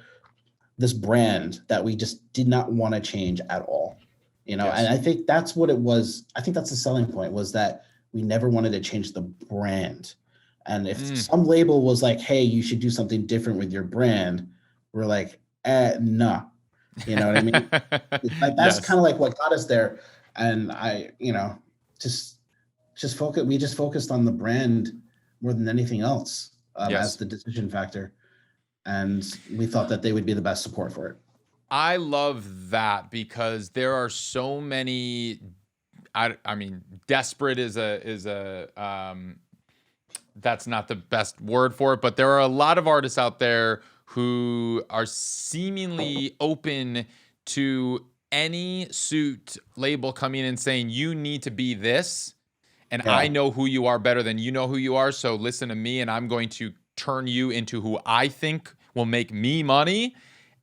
[SPEAKER 1] this brand that we just did not want to change at all, you know. And I think that's what it was. I think that's the selling point, was that we never wanted to change the brand. And if some label was like, hey, you should do something different with your brand, we're like, nah. You know what I mean? Like that's kind of like what got us there. And I, you know, just focus. We just focused on the brand more than anything else as the decision factor. And we thought that they would be the best support for it.
[SPEAKER 3] I love that, because there are so many. I mean, desperate is a that's not the best word for it, but there are a lot of artists out there who are seemingly open to any suit label coming in and saying, you need to be this, and I know who you are better than you know who you are, so listen to me, and I'm going to turn you into who I think will make me money.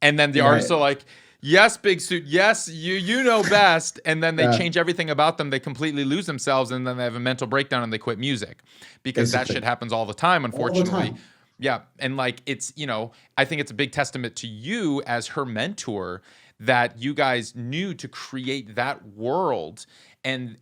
[SPEAKER 3] And then the artists are like, Yes, big suit. Yes, you know best. And then they
[SPEAKER 1] Yeah,
[SPEAKER 3] change everything about them. They completely lose themselves, and then they have a mental breakdown and they quit music because that shit
[SPEAKER 1] basically
[SPEAKER 3] happens all the time,
[SPEAKER 1] all the
[SPEAKER 3] unfortunately.
[SPEAKER 1] time.
[SPEAKER 3] Yeah, and like it's, I think it's a big testament to you as her mentor that you guys knew to create that world and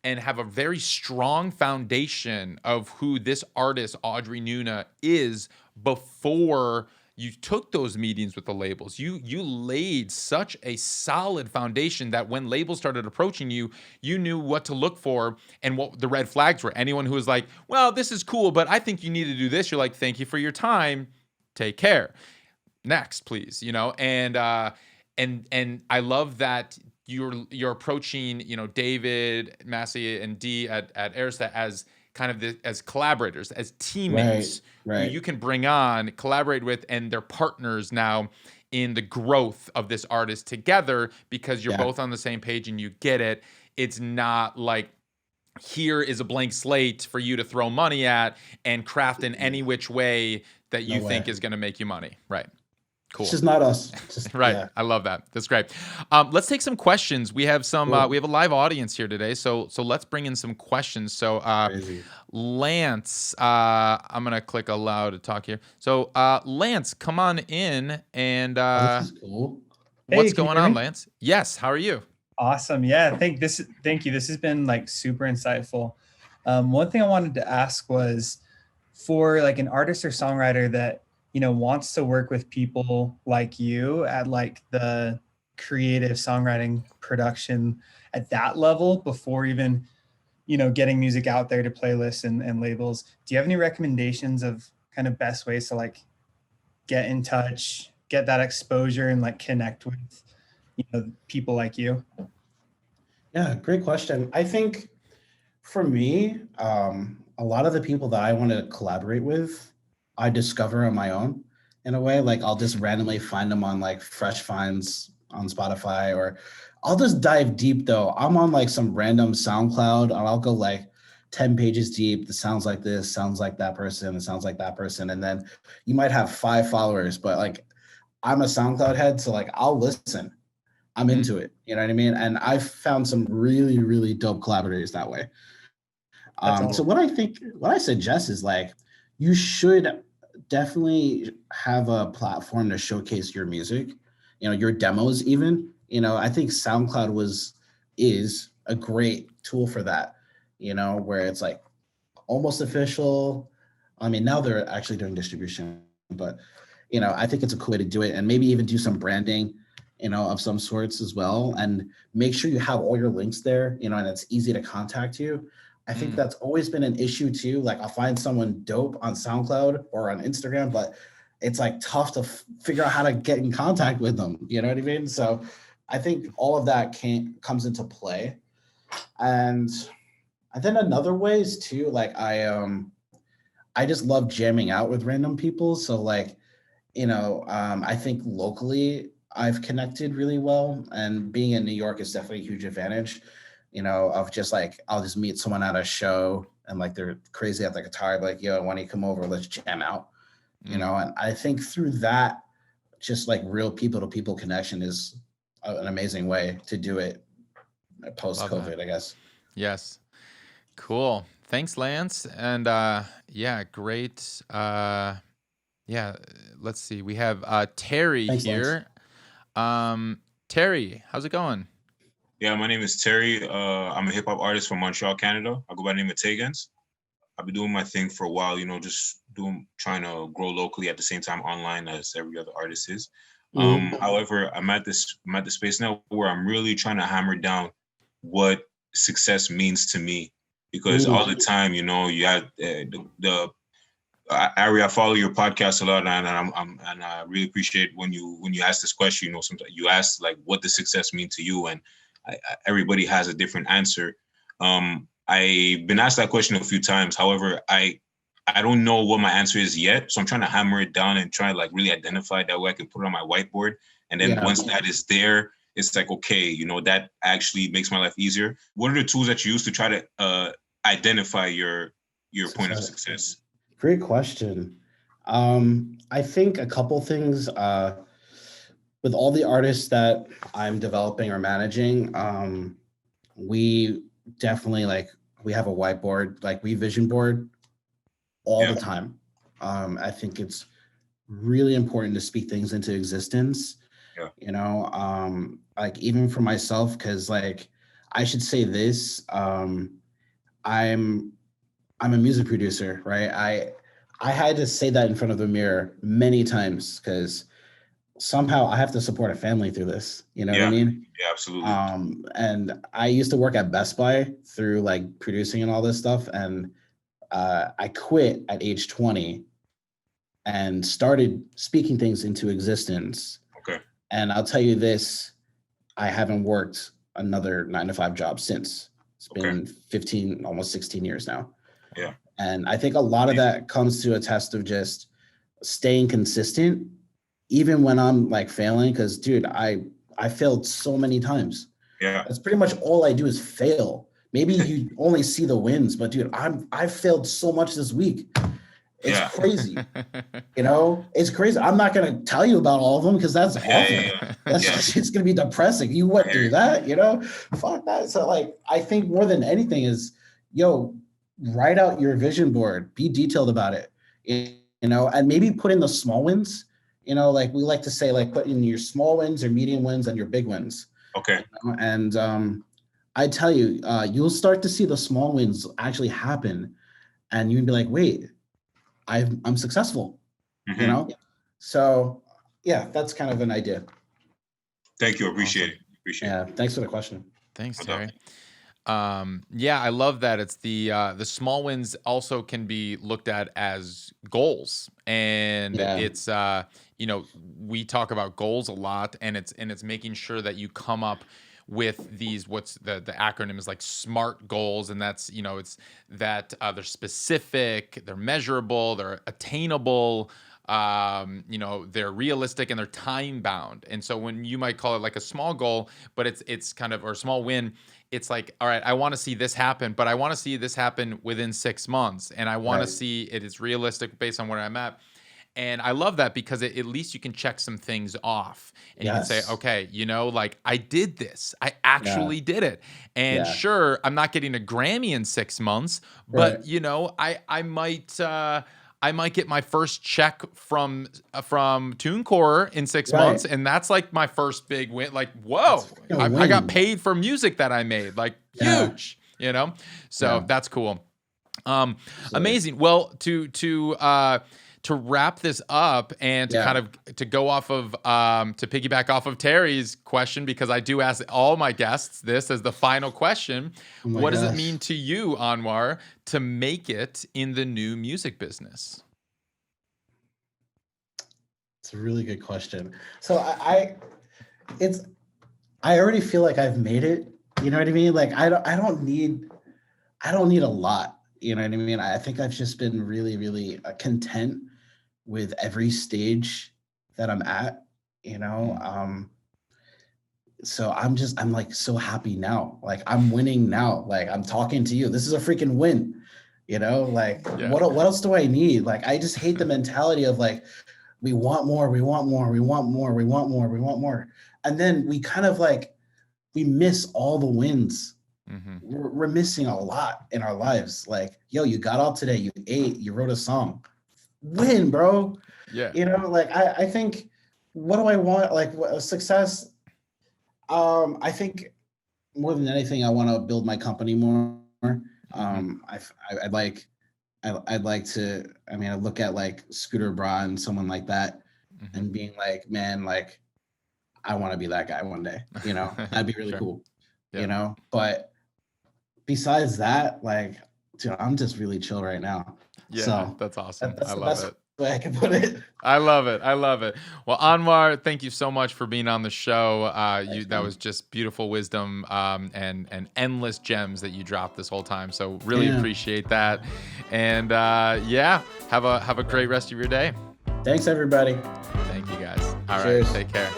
[SPEAKER 3] have a very strong foundation of who this artist Audrey Nuna is before you took those meetings with the labels. You laid such a solid foundation that when labels started approaching you, you knew what to look for and what the red flags were. Anyone who was like, "Well, this is cool, but I think you need to do this." You're like, "Thank you for your time. Take care. Next, please." And I love that you're approaching, David, Massey, and D at Arista as kind of as collaborators, as
[SPEAKER 1] Right,
[SPEAKER 3] teammates who
[SPEAKER 1] right.
[SPEAKER 3] you can bring on, collaborate with, and they're partners now in the growth of this artist together because you're
[SPEAKER 1] Yeah,
[SPEAKER 3] both on the same page and you get it. It's not like here is a blank slate for you to throw money at and craft in any which way that
[SPEAKER 1] no
[SPEAKER 3] you
[SPEAKER 1] way.
[SPEAKER 3] think is going to make you money. Right.
[SPEAKER 1] It's
[SPEAKER 3] Cool.
[SPEAKER 1] just not us. Just
[SPEAKER 3] Right.
[SPEAKER 1] yeah.
[SPEAKER 3] I love that. That's great. Let's take some questions. We have we
[SPEAKER 1] Cool.
[SPEAKER 3] have a live audience here today. So let's bring in some questions. So
[SPEAKER 1] Crazy.
[SPEAKER 3] Lance, I'm going to click allow to talk here. So Lance, come on in and
[SPEAKER 1] Oh, this is cool.
[SPEAKER 3] what's
[SPEAKER 2] Hey, can you
[SPEAKER 3] going
[SPEAKER 2] hear
[SPEAKER 3] on,
[SPEAKER 2] me?
[SPEAKER 3] Lance? Yes. How are you?
[SPEAKER 2] Awesome. Yeah, thank you. This has been like super insightful. One thing I wanted to ask was for like an artist or songwriter that, wants to work with people like you at like the creative songwriting production at that level before even, getting music out there to playlists and labels. Do you have any recommendations of kind of best ways to like get in touch, get that exposure and like connect with, people like you?
[SPEAKER 1] Yeah, great question. I think for me, a lot of the people that I want to collaborate with, I discover on my own in a way. Like I'll just randomly find them on like Fresh Finds on Spotify, or I'll just dive deep though. I'm on like some random SoundCloud and I'll go like 10 pages deep. It sounds like this, sounds like that person, it sounds like that person. And then you might have 5 followers, but like I'm a SoundCloud head, so like I'll listen. I'm
[SPEAKER 3] Mm,
[SPEAKER 1] into it. You know what I mean? And I've found some really, really dope collaborators that way.
[SPEAKER 2] That's
[SPEAKER 1] So
[SPEAKER 2] awesome.
[SPEAKER 1] what I suggest is like you should definitely have a platform to showcase your music, your demos even. I think SoundCloud is a great tool for that, where it's like almost official. I mean, now they're actually doing distribution, but I think it's a cool way to do it, and maybe even do some branding, of some sorts as well, and make sure you have all your links there, and it's easy to contact you. I think
[SPEAKER 3] mm,
[SPEAKER 1] that's always been an issue too. Like I'll find someone dope on SoundCloud or on Instagram, but it's like tough to figure out how to get in contact with them. You know what I mean? So I think all of that comes into play. And then another way is too, like I just love jamming out with random people. So like, I think locally I've connected really well, and being in New York is definitely a huge advantage, of just like, I'll just meet someone at a show and like they're crazy at the guitar, like, yo, why don't you come over? Let's jam out,
[SPEAKER 3] mm.
[SPEAKER 1] and I think through that, just like real people to people connection is an amazing way to do it post
[SPEAKER 3] Love that.
[SPEAKER 1] COVID, I guess.
[SPEAKER 3] Yes. Cool. Thanks, Lance. And yeah, great. Yeah, let's see. We have Terry
[SPEAKER 1] Thanks, Lance.
[SPEAKER 3] here. Terry, how's it going?
[SPEAKER 4] Yeah, my name is Terry. I'm a hip hop artist from Montreal, Canada. I go by the name of Tagans. I've been doing my thing for a while, just trying to grow locally at the same time online as every other artist is. However, I'm at the space now where I'm really trying to hammer down what success means to me, because all the time, you have the Ari, I follow your podcast a lot, and I really appreciate when you ask this question. Sometimes you ask like, what does success mean to you, and everybody has a different answer. I've been asked that question a few times. However, I don't know what my answer is yet, so I'm trying to hammer it down and try to like really identify that way I can put it on my whiteboard. And then once that is there, it's like, okay, that actually makes my life easier. What are the tools that you use to try to identify your point of success?
[SPEAKER 1] Great question. I think a couple things. with all the artists that I'm developing or managing, we definitely we have a whiteboard, we vision board all the time. I think it's really important to speak things into existence. You know, even for myself, because I should say this, I'm a music producer, right? I had to say that in front of the mirror many times because somehow I have to support a family through this. You know what I mean?
[SPEAKER 4] Yeah, absolutely.
[SPEAKER 1] And I used to work at Best Buy through producing and all this stuff. And I quit at age 20 and started speaking things into existence.
[SPEAKER 4] Okay.
[SPEAKER 1] And I'll tell you this, I haven't worked another 9-to-5 job since. It's been 15, almost 16 years now.
[SPEAKER 4] Yeah.
[SPEAKER 1] And I think a lot of that comes to a test of just staying consistent, even when I'm failing. Because, dude, I failed so many times.
[SPEAKER 4] Yeah.
[SPEAKER 1] That's pretty much all I do is fail. Maybe you only see the wins, but dude, I've failed so much this week. It's crazy. You know, it's crazy. I'm not gonna tell you about all of them because that's awful. It's gonna be depressing. You went through that, you know? Fuck that. So I think more than anything is, write out your vision board, be detailed about it, you know, and maybe put in the small wins, you know, we like to say, put in your small wins, your medium wins, and your big wins.
[SPEAKER 4] Okay.
[SPEAKER 1] You know? And I tell you, you'll start to see the small wins actually happen, and you'll be like, wait, I'm successful, you know? So yeah, that's kind of an idea.
[SPEAKER 4] Thank you. Appreciate it. Appreciate it.
[SPEAKER 1] Thanks for the question.
[SPEAKER 3] Thanks, Terry. I love that. It's the small wins also can be looked at as goals, and it's we talk about goals a lot, and it's making sure that you come up with these, what's the acronym is SMART goals, and that's it's that they're specific, they're measurable, they're attainable, they're realistic, and they're time bound. And so when you might call it a small goal, but it's kind of, or a small win, it's all right, I want to see this happen, but I want to see this happen within 6 months, and I want to see it is realistic based on where I'm at. And I love that because at least you can check some things off, and you can say, okay, I did this. I actually did it. And sure, I'm not getting a Grammy in 6 months, but I might get my first check from TuneCore in 6 months, and that's my first big win. Whoa, I got paid for music that I made. Huge, So that's cool. Amazing. Well, to wrap this up and to kind of to go off of to piggyback off of Terry's question, because I do ask all my guests this as the final question. What does it mean to you, Anwar, to make it in the new music business?
[SPEAKER 1] It's a really good question. So I already feel like I've made it. You know what I mean? I don't need a lot. You know what I mean? I think I've just been really, really content with every stage that I'm at, so I'm so happy now. I'm winning now. I'm talking to you. This is a freaking win, what else do I need? I just hate the mentality of we want more, we want more, we want more, we want more, we want more. And then we kind of we miss all the wins. We're missing a lot in our lives. You got up today, you ate, you wrote a song. Win, bro.
[SPEAKER 3] Yeah.
[SPEAKER 1] I think, what do I want? Success. I think more than anything, I want to build my company more. I'd like to, I look at Scooter Braun, someone like that, and being man, I want to be that guy one day, that'd be really cool, but besides that, dude, I'm just really chill right now.
[SPEAKER 3] Yeah,
[SPEAKER 1] so
[SPEAKER 3] that's awesome.
[SPEAKER 1] That's
[SPEAKER 3] I
[SPEAKER 1] the
[SPEAKER 3] love
[SPEAKER 1] best
[SPEAKER 3] it.
[SPEAKER 1] way I can put it.
[SPEAKER 3] I love it. I love it. Well, Anwar, thank you so much for being on the show. That was just beautiful wisdom and endless gems that you dropped this whole time. So really appreciate that. And have a great rest of your day.
[SPEAKER 1] Thanks, everybody.
[SPEAKER 3] Thank you, guys. All
[SPEAKER 1] Cheers.
[SPEAKER 3] right, take care.